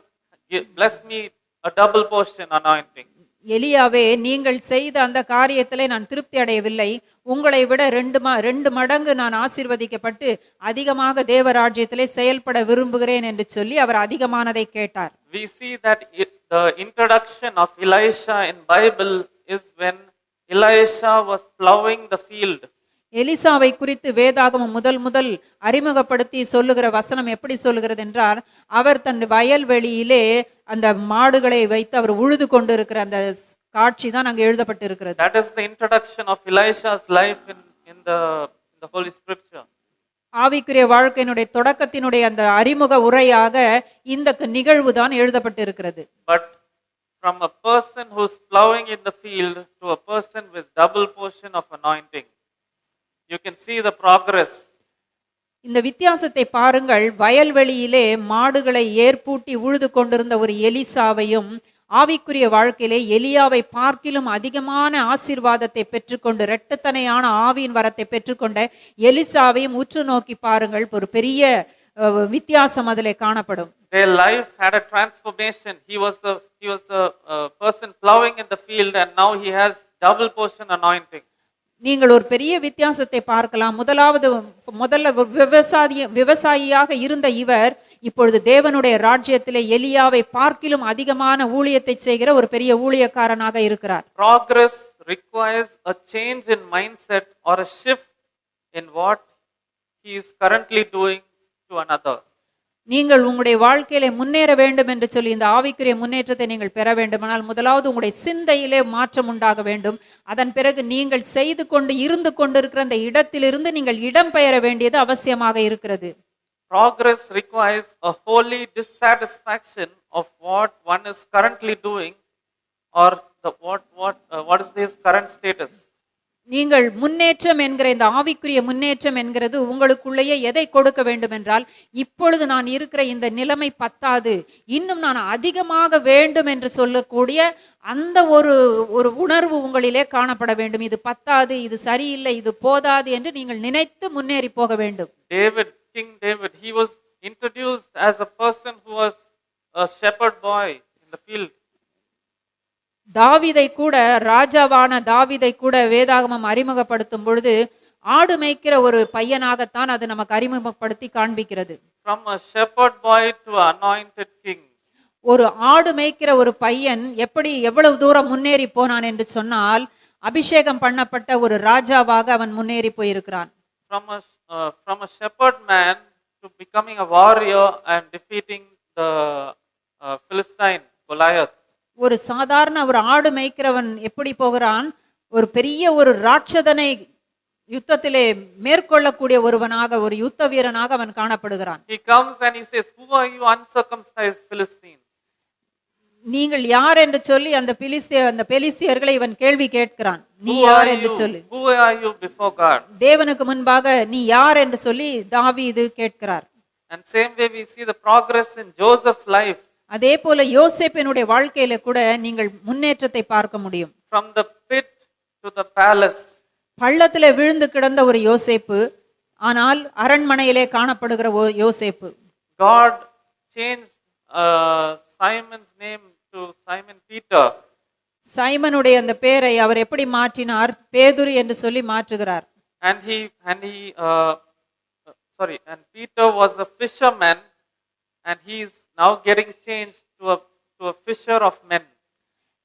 A: bless me a double portion anointing.
B: எலியாவே, நீங்கள் செய்த அந்த காரியத்திலே நான் திருப்தி அடையவில்லை, உங்களை விட ரெண்டு மடங்கு நான் ஆசீர்வதிக்கப்பட்டு அதிகமாக தேவராஜ்யத்திலே செயல்பட விரும்புகிறேன் என்று சொல்லி அவர் அதிகமானதை கேட்டார்.
A: We see that the introduction of Elisha in Bible is when Elisha was plowing the field.
B: எலிசாவை குறித்து வேதாகமம் முதல் அறிமுகப்படுத்தி சொல்லுகிற வசனம் எப்படி சொல்லுகிறது என்றால், அவர் தன் வயல்வெளியிலே அந்த மாடுகளை வைத்து அவர் உழுது கொண்டிருக்கிற அந்த காட்சி தான் அங்கே எழுதப்பட்டு இருக்கிறது.
A: That is the introduction of Elisha's life in the Holy Scripture.
B: ஆவிக்குரிய வாழ்க்கையினுடைய தொடக்கத்தினுடைய அந்த அறிமுக உரையாக இந்த நிகழ்வு தான் எழுதப்பட்டு இருக்கிறது.
A: But from a person who's plowing in the field to a person with double portion of anointing, you can see the progress.
B: இந்த வித்தியாசத்தை பாருங்கள். வயல்வெளியிலே மாடுகளை ஏற்பூட்டி உழுது கொண்டிருந்த ஒரு எலிசாவையும் ஆவிக்குரிய வாழ்க்கையிலே எலியாவை பார்க்கிலும் அதிகமான ஆசீர்வாதத்தை பெற்றுக்கொண்டு இரட்டத்தனையான ஆவியின் வரத்தை பெற்றுக்கொண்ட எலிசாவையும் உற்று நோக்கி பாருங்கள். ஒரு பெரிய வித்தியாசம் அதிலே காணப்படும்.
A: Their life had a transformation. He was a person plowing in the field and now he has double portion anointing.
B: நீங்கள் ஒரு பெரிய வித்தியாசத்தை பார்க்கலாம். முதல்ல விவசாயியாக இருந்த இவர் இப்பொழுது தேவனுடைய ராஜ்யத்திலே எலியாவை பார்க்கிலும் அதிகமான ஊழியத்தை செய்கிற ஒரு பெரிய ஊழியக்காரனாக இருக்கிறார்.
A: Progress requires a change in mindset or a shift in what he is currently doing to another.
B: நீங்கள் உங்களுடைய வாழ்க்கையிலே முன்னேற வேண்டும் என்று சொல்லி இந்த ஆவிக்குரிய முன்னேற்றத்தை நீங்கள் பெற வேண்டுமானால் முதலாவது உங்களுடைய சிந்தையிலே மாற்றம் உண்டாக வேண்டும். அதன் பிறகு நீங்கள் செய்து கொண்டு இருந்து கொண்டிருக்கிற அந்த இடத்திலிருந்து நீங்கள் இடம் பெயர வேண்டியது அவசியமாக இருக்கிறது.
A: Progress requires a holy dissatisfaction of what one is currently doing or what is his current status.
B: நீங்கள் முன்னேற்றம் என்கிற இந்த ஆவிக்குரிய முன்னேற்றம் என்கிறது உங்களுக்குள்ளேயே எதை கொடுக்க வேண்டும் என்றால், இப்பொழுது நான் இருக்கிற இந்த நிலைமை பத்தாது, இன்னும் நான் அதிகமாக வேண்டும் என்று சொல்லக்கூடிய அந்த ஒரு உணர்வு உங்களிலே காணப்பட வேண்டும். இது பத்தாது, இது சரியில்லை, இது போதாது என்று நீங்கள் நினைத்து முன்னேறி போக வேண்டும்.
A: King David, he was introduced as a person who was a shepherd boy in the field.
B: தாவீதை கூட, ராஜாவான தாவீதை கூட வேதாகமம் அறிமுகப்படுத்தும் பொழுது ஆடு மேய்க்கிற ஒரு பையனாகத்தான் அது நமக்கு அறிமுகப்படுத்தி காண்பிக்கிறது.
A: From a shepherd boy to an anointed king.
B: ஒரு ஆடு மேய்க்கிற ஒரு பையன் எப்படி எவ்வளவு தூரம் முன்னேறி போனான் என்று சொன்னால், அபிஷேகம் பண்ணப்பட்ட ஒரு ராஜாவாக அவன் முன்னேறி போயிருக்கிறான்.
A: From a shepherd man to becoming a warrior and defeating the Philistine Goliath.
B: ஒரு சாதாரண ஒரு ஆடு மேய்க்கிறவன் எப்படி போகிறான், ஒரு பெரிய ஒரு ராட்சதனை யுத்தத்திலே மேற்கொள்ளக்கூடிய ஒருவனாக, ஒரு யுத்த வீரனாக அவன் காணப்படுகிறான்.
A: He comes and he says, "Who are you, uncircumcised Philistine?"
B: நீங்கள் யார் என்று சொல்லி அந்த பெலிஸ்தியர்களை இவன் கேள்வி கேட்கிறான். நீ யார் என்று சொல்லி.
A: Who are you before God?
B: தேவனுக்கு முன்பாக நீ யார் என்று சொல்லி தாவீது கேட்கிறார்.
A: And same way we see the progress in Joseph's life.
B: அதே போல யோசேப்பினுடைய வாழ்க்கையில கூட நீங்கள் முன்னேற்றத்தை பார்க்க முடியும்.
A: From the pit to the palace.
B: பள்ளத்திலே விழுந்து கிடந்த ஒரு யோசேப்பு, ஆனால் அரண்மனையிலே காணப்படுகிற யோசேப்பு.
A: God changed Simon's name to Simon Peter.
B: சைமனுடைய அந்த பெயரை அவர் எப்படி மாற்றினார்? பேதுரு என்று சொல்லி மாற்றுகிறார்.
A: And Peter was a fisherman, and he is now getting changed to a fisher of men.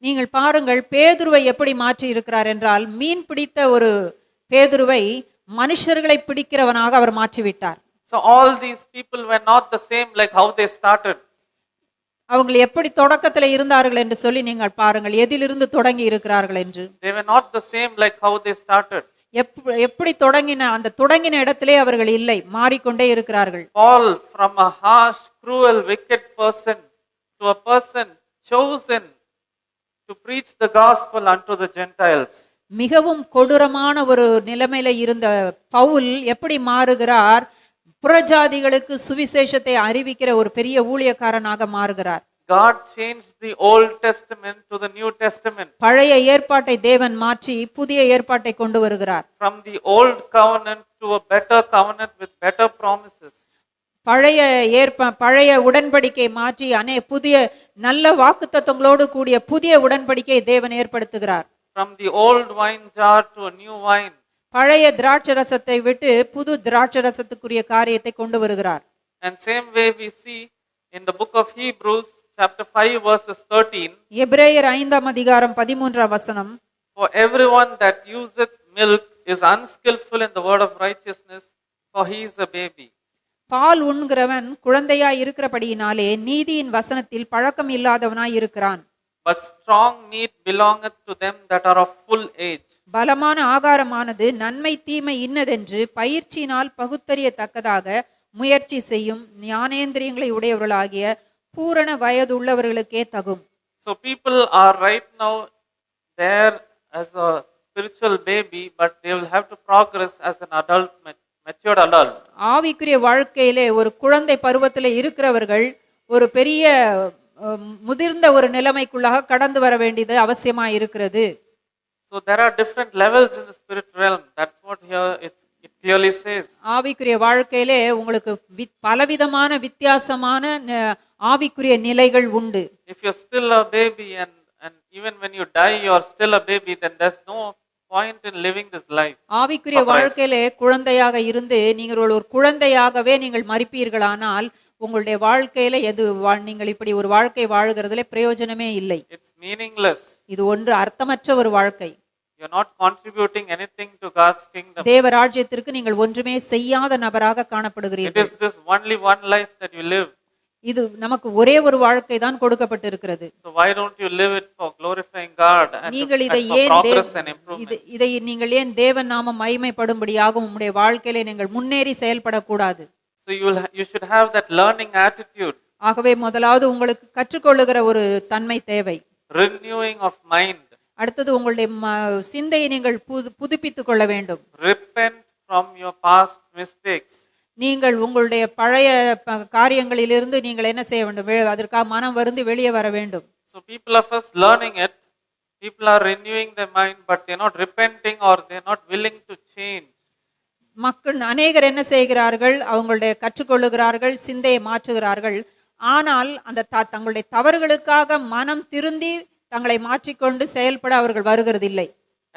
B: நீங்கள் பாருங்கள், பேதுருவை எப்படி மாற்றி இருக்கிறார் என்றால், மீன் பிடித்த ஒரு பேதுருவை மனுஷர்களை பிடிக்கிறவனாக அவர் மாற்றிவிட்டார்.
A: So all these people were not the same like how they started.
B: அவங்க எப்படி தொடக்கத்துல இருந்தார்கள் என்று சொல்லி நீங்கள் பாருங்கள், எதிலிருந்து தொடங்கி இருக்கிறார்கள் என்று.
A: They were not the same like how they started.
B: எப்படி தொடங்கின அந்த தொடங்கின இடத்திலே அவர்கள் இல்லை, மாறிக்கொண்டே இருக்கிறார்கள்.
A: Paul, from a harsh, cruel, wicked person to a person chosen to preach the gospel unto the Gentiles.
B: மிகவும் கொடூரமான ஒரு நிலைமையில இருந்த பவுல் எப்படி மாறுகிறார்? புறஜாதிகளுக்கு சுவிசேஷத்தை அறிவிக்கிற ஒரு பெரிய ஊழியக்காரனாக மாறுகிறார்.
A: God changed the Old Testament to the New Testament.
B: பழைய ஏற்பாட்டை தேவன் மாற்றி புதிய ஏற்பாட்டை கொண்டு வருகிறார்.
A: From the old covenant to a better covenant with better promises.
B: பழைய உடன்படிக்கை மாற்றி புதிய நல்ல வாக்குத்தத்தங்களோடு கூடிய புதிய உடன்படிக்கை தேவன் ஏற்படுத்துகிறார்.
A: From the old wine jar to a new wine.
B: பழைய திராட்சரசத்தை விட்டு புது திராட்சரசத்துக்குரிய காரியத்தை கொண்டு வருகிறார்.
A: And same way we see in the book of Hebrews chapter 5 verses 13.
B: எபிரேயர் 5ஆம் அதிகாரம் 13ஆம் வசனம்.
A: For everyone that useth milk is unskillful in the word of righteousness, for he is a baby.
B: பால் உண்கிறவன் குழந்தையாய் இருக்கிறபடியினாலே நீதியின் வசனத்தில் பழக்கம் இல்லாதவனாய் இருக்கிறான்.
A: But strong meat belongeth to them that are of full age.
B: பலமான ஆகாரமானது நன்மை தீமை இன்னதென்று பயிற்சியினால் பகுத்தறியத்தக்கதாக முயற்சி செய்யும் ஞானேந்திரியங்களை உடையவர்களாகிய பூரண வயது உள்ளவர்களுக்கே தகும்.
A: So people are right now there as a spiritual baby, but they will have to progress as an adult, matured adult.
B: ஆவிக்குரிய வாழ்க்கையிலே ஒரு குழந்தை பருவத்திலே இருக்கிறவர்கள் ஒரு பெரிய முதிர்ந்த ஒரு நிலைமைக்குள்ளாக கடந்து வர வேண்டியது அவசியமா இருக்கிறது.
A: So there are different levels in the spirit realm. That's what here it clearly says.
B: ஆவிக்குரிய வாழ்க்கையிலே உங்களுக்கு பலவிதமான வித்தியாசமான ஆவிக்குரிய நிலைகள் உண்டு.
A: If you're still a baby and even when you die you are still a baby, then there's no point in living this life.
B: ஆவிக்குரிய வாழ்க்கையிலே குழந்தையாக இருந்து நீங்கள் ஒரு குழந்தையாகவே நீங்கள் மரிப்பீர்களானால் உங்களுடைய வாழ்க்கையில நீங்கள் இப்படி ஒரு வாழ்க்கை வாழுகிறதுல பிரயோஜனமே இல்லை.
A: It's meaningless.
B: இது ஒன்று அர்த்தமற்ற ஒரு வாழ்க்கை.
A: You're not contributing anything to God's kingdom.
B: தேவ ராஜ்யத்திற்கு நீங்கள் ஒன்றுமே செய்யாத நபராக காணப்படுகிறீர்கள்.
A: It is this only one life that you live.
B: இது நமக்கு ஒரே ஒரு வாழ்க்கை தான் கொடுக்கப்பட்டிருக்கிறது.
A: So why don't you live it for glorifying God and
B: நீங்கள் இதை நீங்கள் ஏன் தேவ நாமம் மகிமைப்படும்படியாக உம்முடைய வாழ்க்கையில நீங்கள் முன்னேறி செயல்படக்கூடாது?
A: So you should have that learning attitude.
B: ஆகவே முதலாவது உங்களுக்கு கற்றுக்கொள்ளுகிற ஒரு தன்மை தேவை.
A: Renewing of mind.
B: அடுத்தது உங்களுடைய சிந்தையை நீங்கள் புதுப்பித்துக் கொள்ள வேண்டும்.
A: Repent from your past mistakes.
B: நீங்கள் உங்களுடைய பழைய காரியங்களிலிருந்து நீங்கள் என்ன செய்ய வேண்டும்? அதற்காக மனம் வருந்தி வெளியே வர வேண்டும்.
A: So people are first learning it. People are renewing their mind, but they're not repenting or they're not willing to change.
B: மக்கள் அநேகர் என்ன செய்கிறார்கள்? அவங்களுடைய கற்றுக்கொள்ளுகிறார்கள், சிந்தையை மாற்றுகிறார்கள். ஆனால் அந்த தங்களுடைய தவறுகளுக்காக மனம் திருந்தி தங்களை மாற்றிக்கொண்டு செயல்பட அவர்கள் வருகிறதில்லை.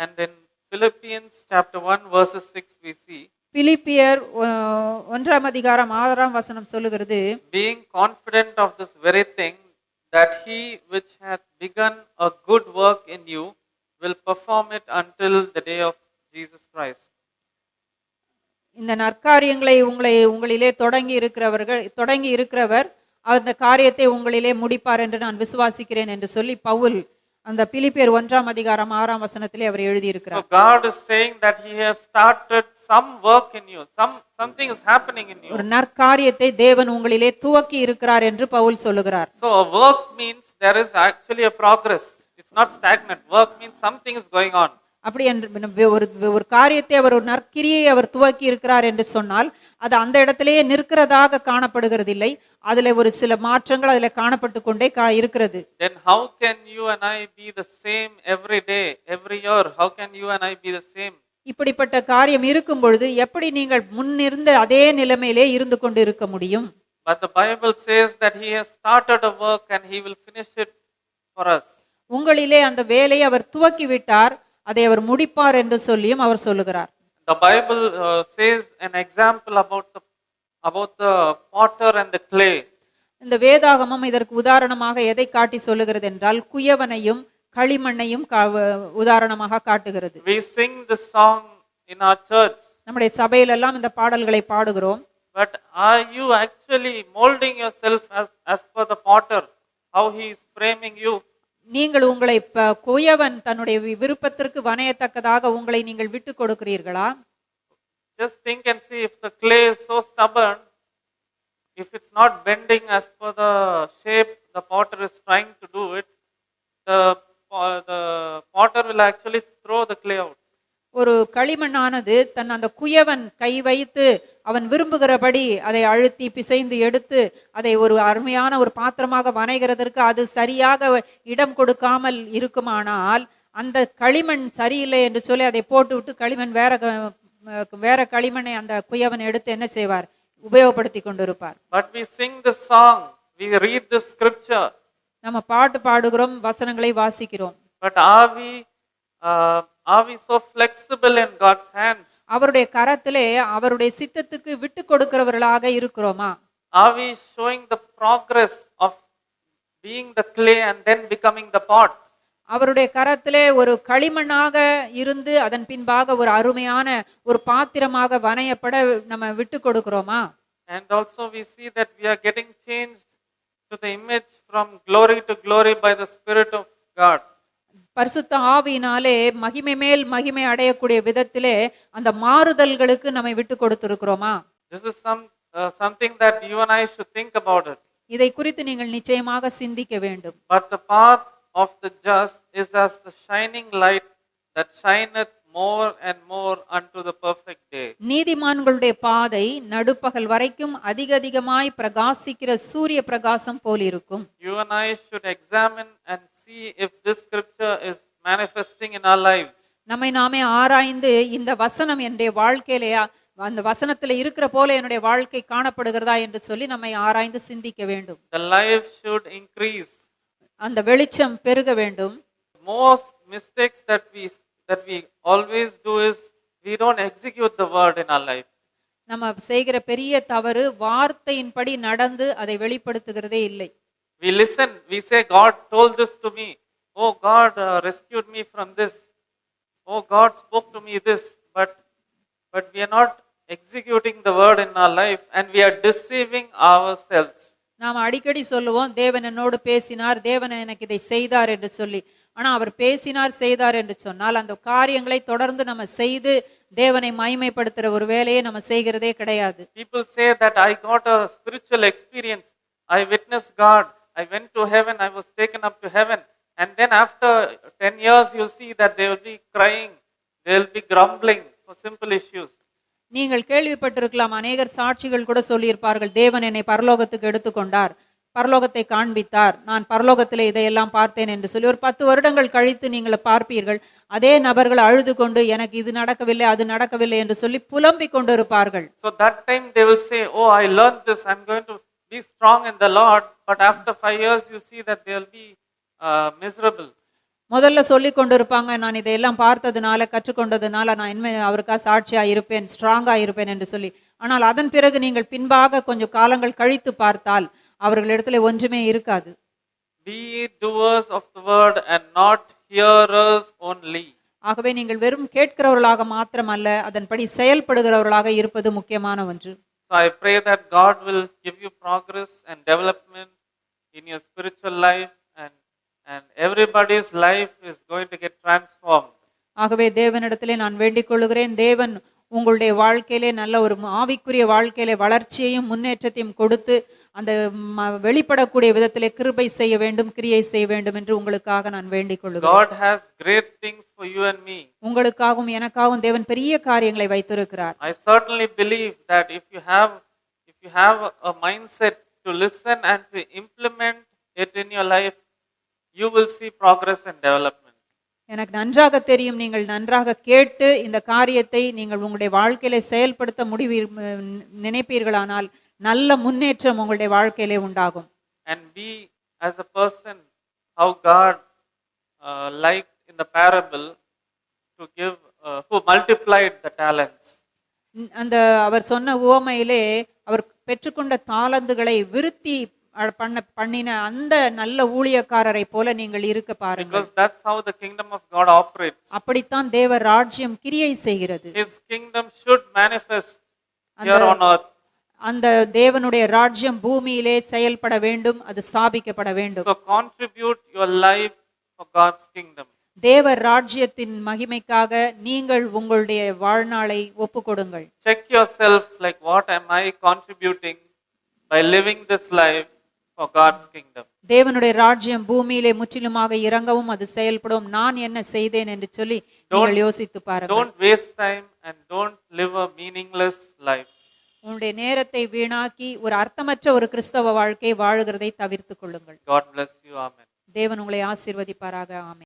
A: And in Philippians chapter 1 verses 6 we see.
B: பிலிப்பியர் 1:6 சொல்லுகிறது,
A: being confident of this very thing, that he which hath begun a good work in you will perform it until the day of Jesus Christ.
B: இந்த நற்காரியங்களை உங்களிலே தொடங்கி இருக்கிறவர் அந்த காரியத்தை உங்களிலே முடிப்பார் என்று நான் விசுவாசிக்கிறேன் என்று சொல்லி பவுல் அந்த பிலிப்பியர் 1:6 அவர் எழுதியிருக்கிறார்.
A: So God is saying that he has started some work in you. Something is happening in you.
B: ஒரு நற்காரியத்தை தேவன் உங்களிலே துவக்கி இருக்கிறார் என்று பவுல் சொல்லுகிறார்.
A: So a work means there is actually a progress. It's not stagnant. Work means something is going on.
B: அப்படி ஒரு காரியத்தை அவர் ஒரு நற்கிரியை அவர் துவக்கி இருக்கிறார் என்று சொன்னால் அது அந்த இடத்திலேயே நிற்கிறதாக காணப்படுகிறது இல்லை, அதுல ஒரு சில மாற்றங்கள் அதுல காணப்பட்டு கொண்டே இருக்கிறது.
A: Then how can you and I be the same every day, every year? How can you and I be the same?
B: இப்படிப்பட்ட காரியம் இருக்கும் பொழுது எப்படி நீங்கள் முன்னிருந்த அதே நிலைமையிலே இருந்து கொண்டு இருக்க முடியும்?
A: But the Bible says that he has started a work and he will finish it for us.
B: உங்களிலே அந்த வேலையை அவர் துவக்கி விட்டார், அதை அவர் முடிப்பார் என்று சொல்லியும் அவர் சொல்லுகிறார்.
A: The Bible says an example about the potter and the clay.
B: இந்த வேதாகமம் இதற்கு உதாரணமாக எதை காட்டி சொல்லுகிறது என்றால் குயவனையும் களிமண்ணையும் உதாரணமாக காட்டுகிறது.
A: We sing this song in our church.
B: நம்முடைய சபையிலெல்லாம் இந்த பாடல்களை பாடுகிறோம்.
A: But are you actually molding yourself as per the potter, how he is framing you?
B: நீங்கள் உங்களை குயவன் தன்னுடைய விருப்பத்திற்கு வணையத்தக்கதாக உங்களை நீங்கள் விட்டு கொடுக்கிறீர்களா?
A: Just think and see, if the clay is so stubborn, if it's not bending as per the shape the potter is trying to do it, the potter will actually throw the clay out.
B: ஒரு களிமண்ணானது அந்த குயவன் கை வைத்து அவன் விரும்புகிறபடி அதை அழுத்தி பிசைந்து எடுத்து அதை ஒரு அருமையான ஒரு பாத்திரமாக வணைகிறதற்கு அது சரியாக இடம் கொடுக்காமல் இருக்குமானால் அந்த களிமண் சரியில்லை என்று சொல்லி அதை போட்டு விட்டு களிமண் வேற களிமண்ணை அந்த குயவன் எடுத்து என்ன செய்வார்? உபயோகப்படுத்தி கொண்டிருப்பார்.
A: But we sing this song, we read this scripture.
B: நம்ம பாட்டு பாடுகிறோம், வசனங்களை வாசிக்கிறோம்.
A: But are we so flexible in God's hands?
B: அவருடைய கரத்திலே அவருடைய சித்தத்துக்கு விட்டு கொடுக்கிறவர்களாக இருக்கிறோமா?
A: Are we showing the progress of being the clay and then becoming the pot?
B: அவருடைய கரத்திலே ஒரு களிமண்ணாக இருந்து அதன் பின்பாக ஒரு அருமையான ஒரு பாத்திரமாக வணையப்பட நம்ம விட்டு கொடுக்கிறோமா?
A: And also we see that we are getting changed to the image from glory to glory by the Spirit of God.
B: பரிசுத்த ஆவியினாலே மகிமை மேல் மகிமை அடையக்கூடிய விதத்திலே அந்த மாறுதல்களுக்கு நம்மை விட்டு கொடுத்திருக்கிறோமா?
A: This is something that you and I should think about it.
B: இதை குறித்து நீங்கள் நிச்சயமாக சிந்திக்க வேண்டும்.
A: But the path of the just is as the shining light that shineth more and more unto the perfect day.
B: நீதிமான்களுடைய பாதை நடுப்பகல் வரைக்கும் அதிகமாய் பிரகாசிக்கிற சூரிய பிரகாசம் போல் இருக்கும்.
A: You and I should examine and see if this scripture is manifesting in our lives.
B: நம்மை நாமே ஆராய்ந்து இந்த வசனம் என்னுடைய வாழ்க்கையிலே அந்த வசனத்துல இருக்கிற போல என்னுடைய வாழ்க்கை காணப்படுகிறதா என்று சொல்லி நம்மை ஆராய்ந்து சிந்திக்க வேண்டும்.
A: The life should increase.
B: அந்த வெளிச்சம் பெருக வேண்டும்.
A: Most mistakes that we always do is we don't execute the word in our life.
B: நம்ம செய்கிற பெரிய தவறு வார்த்தையின்படி நடந்து அதை வெளிப்படுத்துகிறதே இல்லை.
A: We listen, we say God told this to me. Oh, God rescued me from this. Oh, God spoke to me this. But we are not executing the word in our life and we are deceiving ourselves.
B: நாம் அடிக்கடி சொல்லுவோம் தேவன் என்னோடு பேசினார், தேவன் எனக்கு இதை செய்தார் என்று சொல்லி. ஆனா அவர் பேசினார் செய்தார் என்று சொன்னால் அந்த காரியங்களை தொடர்ந்து நம்ம செய்து தேவனை மகிமைப்படுத்துற ஒரு வேலையை நம்ம செய்கிறதே கிடையாது.
A: People say that I got a spiritual experience. I witnessed God. I went to heaven. I was taken up to heaven. And then after 10 years you see that they will be crying. They will be grumbling for simple issues.
B: நீங்கள் கேள்விப்பட்டிருக்கலாம், அநேகர் சாட்சிகள் கூட சொல்லியிருப்பார்கள், தேவன் என்னை பரலோகத்துக்கு எடுத்துக்கொண்டார், பரலோகத்தை காண்பித்தார், நான் பரலோகத்திலே இதையெல்லாம் பார்த்தேன் என்று சொல்லி ஒரு 10 வருடங்கள் கழித்து நீங்கள் பார்ப்பீர்கள் அதே நபர்கள் அழுது கொண்டு எனக்கு இது நடக்கவில்லை அது நடக்கவில்லை என்று சொல்லி புலம்பிக் கொண்டு இருப்பார்கள்.
A: So that time they will say, oh, I learned this, I'm going to be strong in the Lord. But after 5 years you see that they will be miserable.
B: முதல்ல சொல்லி கொண்டு இருப்பாங்க, நான் இதையெல்லாம் பார்த்ததுனால கற்றுக்கொண்டதுனால நான் இனிமே அவருக்கா சாட்சியா இருப்பேன், ஸ்ட்ராங்கா இருப்பேன் என்று சொல்லி. ஆனால் அதன் பிறகு நீங்கள் பின்பாக கொஞ்சம் காலங்கள் கழித்து பார்த்தால் அவர்களிடத்துல ஒன்றுமே இருக்காது.
A: Be ye doers of the word and not hearers only.
B: ஆகவே நீங்கள் வெறும் கேட்கிறவர்களாக மாத்திரமல்ல, அதன்படி செயல்படுகிறவர்களாக இருப்பது முக்கியமான ஒன்று.
A: So I pray that God will give you progress and development in your spiritual life, and everybody's life is going to get transformed.
B: ஆகவே தேவனிடத்திலே நான் வேண்டிக் கொள்கிறேன், தேவன் உங்களுடைய வாழ்க்கையிலே நல்ல ஒரு ஆவிக்குரிய வாழ்க்கையிலே வளர்ச்சியையும் முன்னேற்றத்தையும் கொடுத்து அந்த வெளிப்படக்கூடிய விதத்திலே கிருபை செய்ய வேண்டும், கிரியை செய்ய வேண்டும் என்று உங்களுக்காக நான் வேண்டிக் கொள்கிறேன்.
A: God has great things for you and me.
B: உங்களுக்காகவும் எனக்காகவும் தேவன் பெரிய காரியங்களை வைத்திருக்கிறார்.
A: I certainly believe that if you have a mindset to listen and to implement it in your life, you will see progress and development.
B: எனக்கு நன்றாக தெரியும், நீங்கள் நன்றாக கேட்டு இந்த காரியத்தை நீங்கள் உங்களுடைய வாழ்க்கையிலே செயல்படுத்த நினைப்பீர்களானால் நல்ல முன்னேற்றம் உங்களுடைய வாழ்க்கையிலே உண்டாகும்.
A: And be as a person how God liked in the parable to give who multiplied the talents.
B: அந்த அவர் சொன்ன உவமையிலே அவர் பெற்றுக்கொண்ட தாலந்துகளை விருத்தி பண்ணின அந்த நல்ல ஊழியக்காரரை போல நீங்கள் இருக்க பாருங்கள்.
A: Because that's how the kingdom of God operates.
B: அப்படித்தான் தேவ ராஜ்யம் கிரியை செய்கிறது.
A: His kingdom should manifest here on earth.
B: அந்த தேவனுடைய ராஜ்யம் பூமியிலே செயல்பட வேண்டும், அது ஸ்தாபிக்கப்பட வேண்டும்.
A: So contribute your life for God's kingdom.
B: தேவ ராஜ்யத்தின் மகிமைக்காக நீங்கள் உங்களுடைய வாழ்நாளை ஒப்புக்கொடுங்கள்.
A: Check yourself, like what am I contributing by living this life for God's kingdom.
B: தேவனுடைய ராஜ்யம் பூமியிலே முற்றிலுமாக இறங்கவும் அது செயல்படும், நான் என்ன செய்தேன் என்று சொல்லி நீங்கள் யோசித்து பாருங்கள்.
A: Don't waste time and don't live a meaningless life.
B: உங்களுடைய நேரத்தை வீணாக்கி ஒரு அர்த்தமற்ற ஒரு கிறிஸ்தவ வாழ்க்கை வாழுகிறதை தவிர்த்துக் கொள்ளுங்கள்.
A: God bless you. Amen.
B: தேவன் உங்களை ஆசீர்வதிப்பாராக. ஆமென்.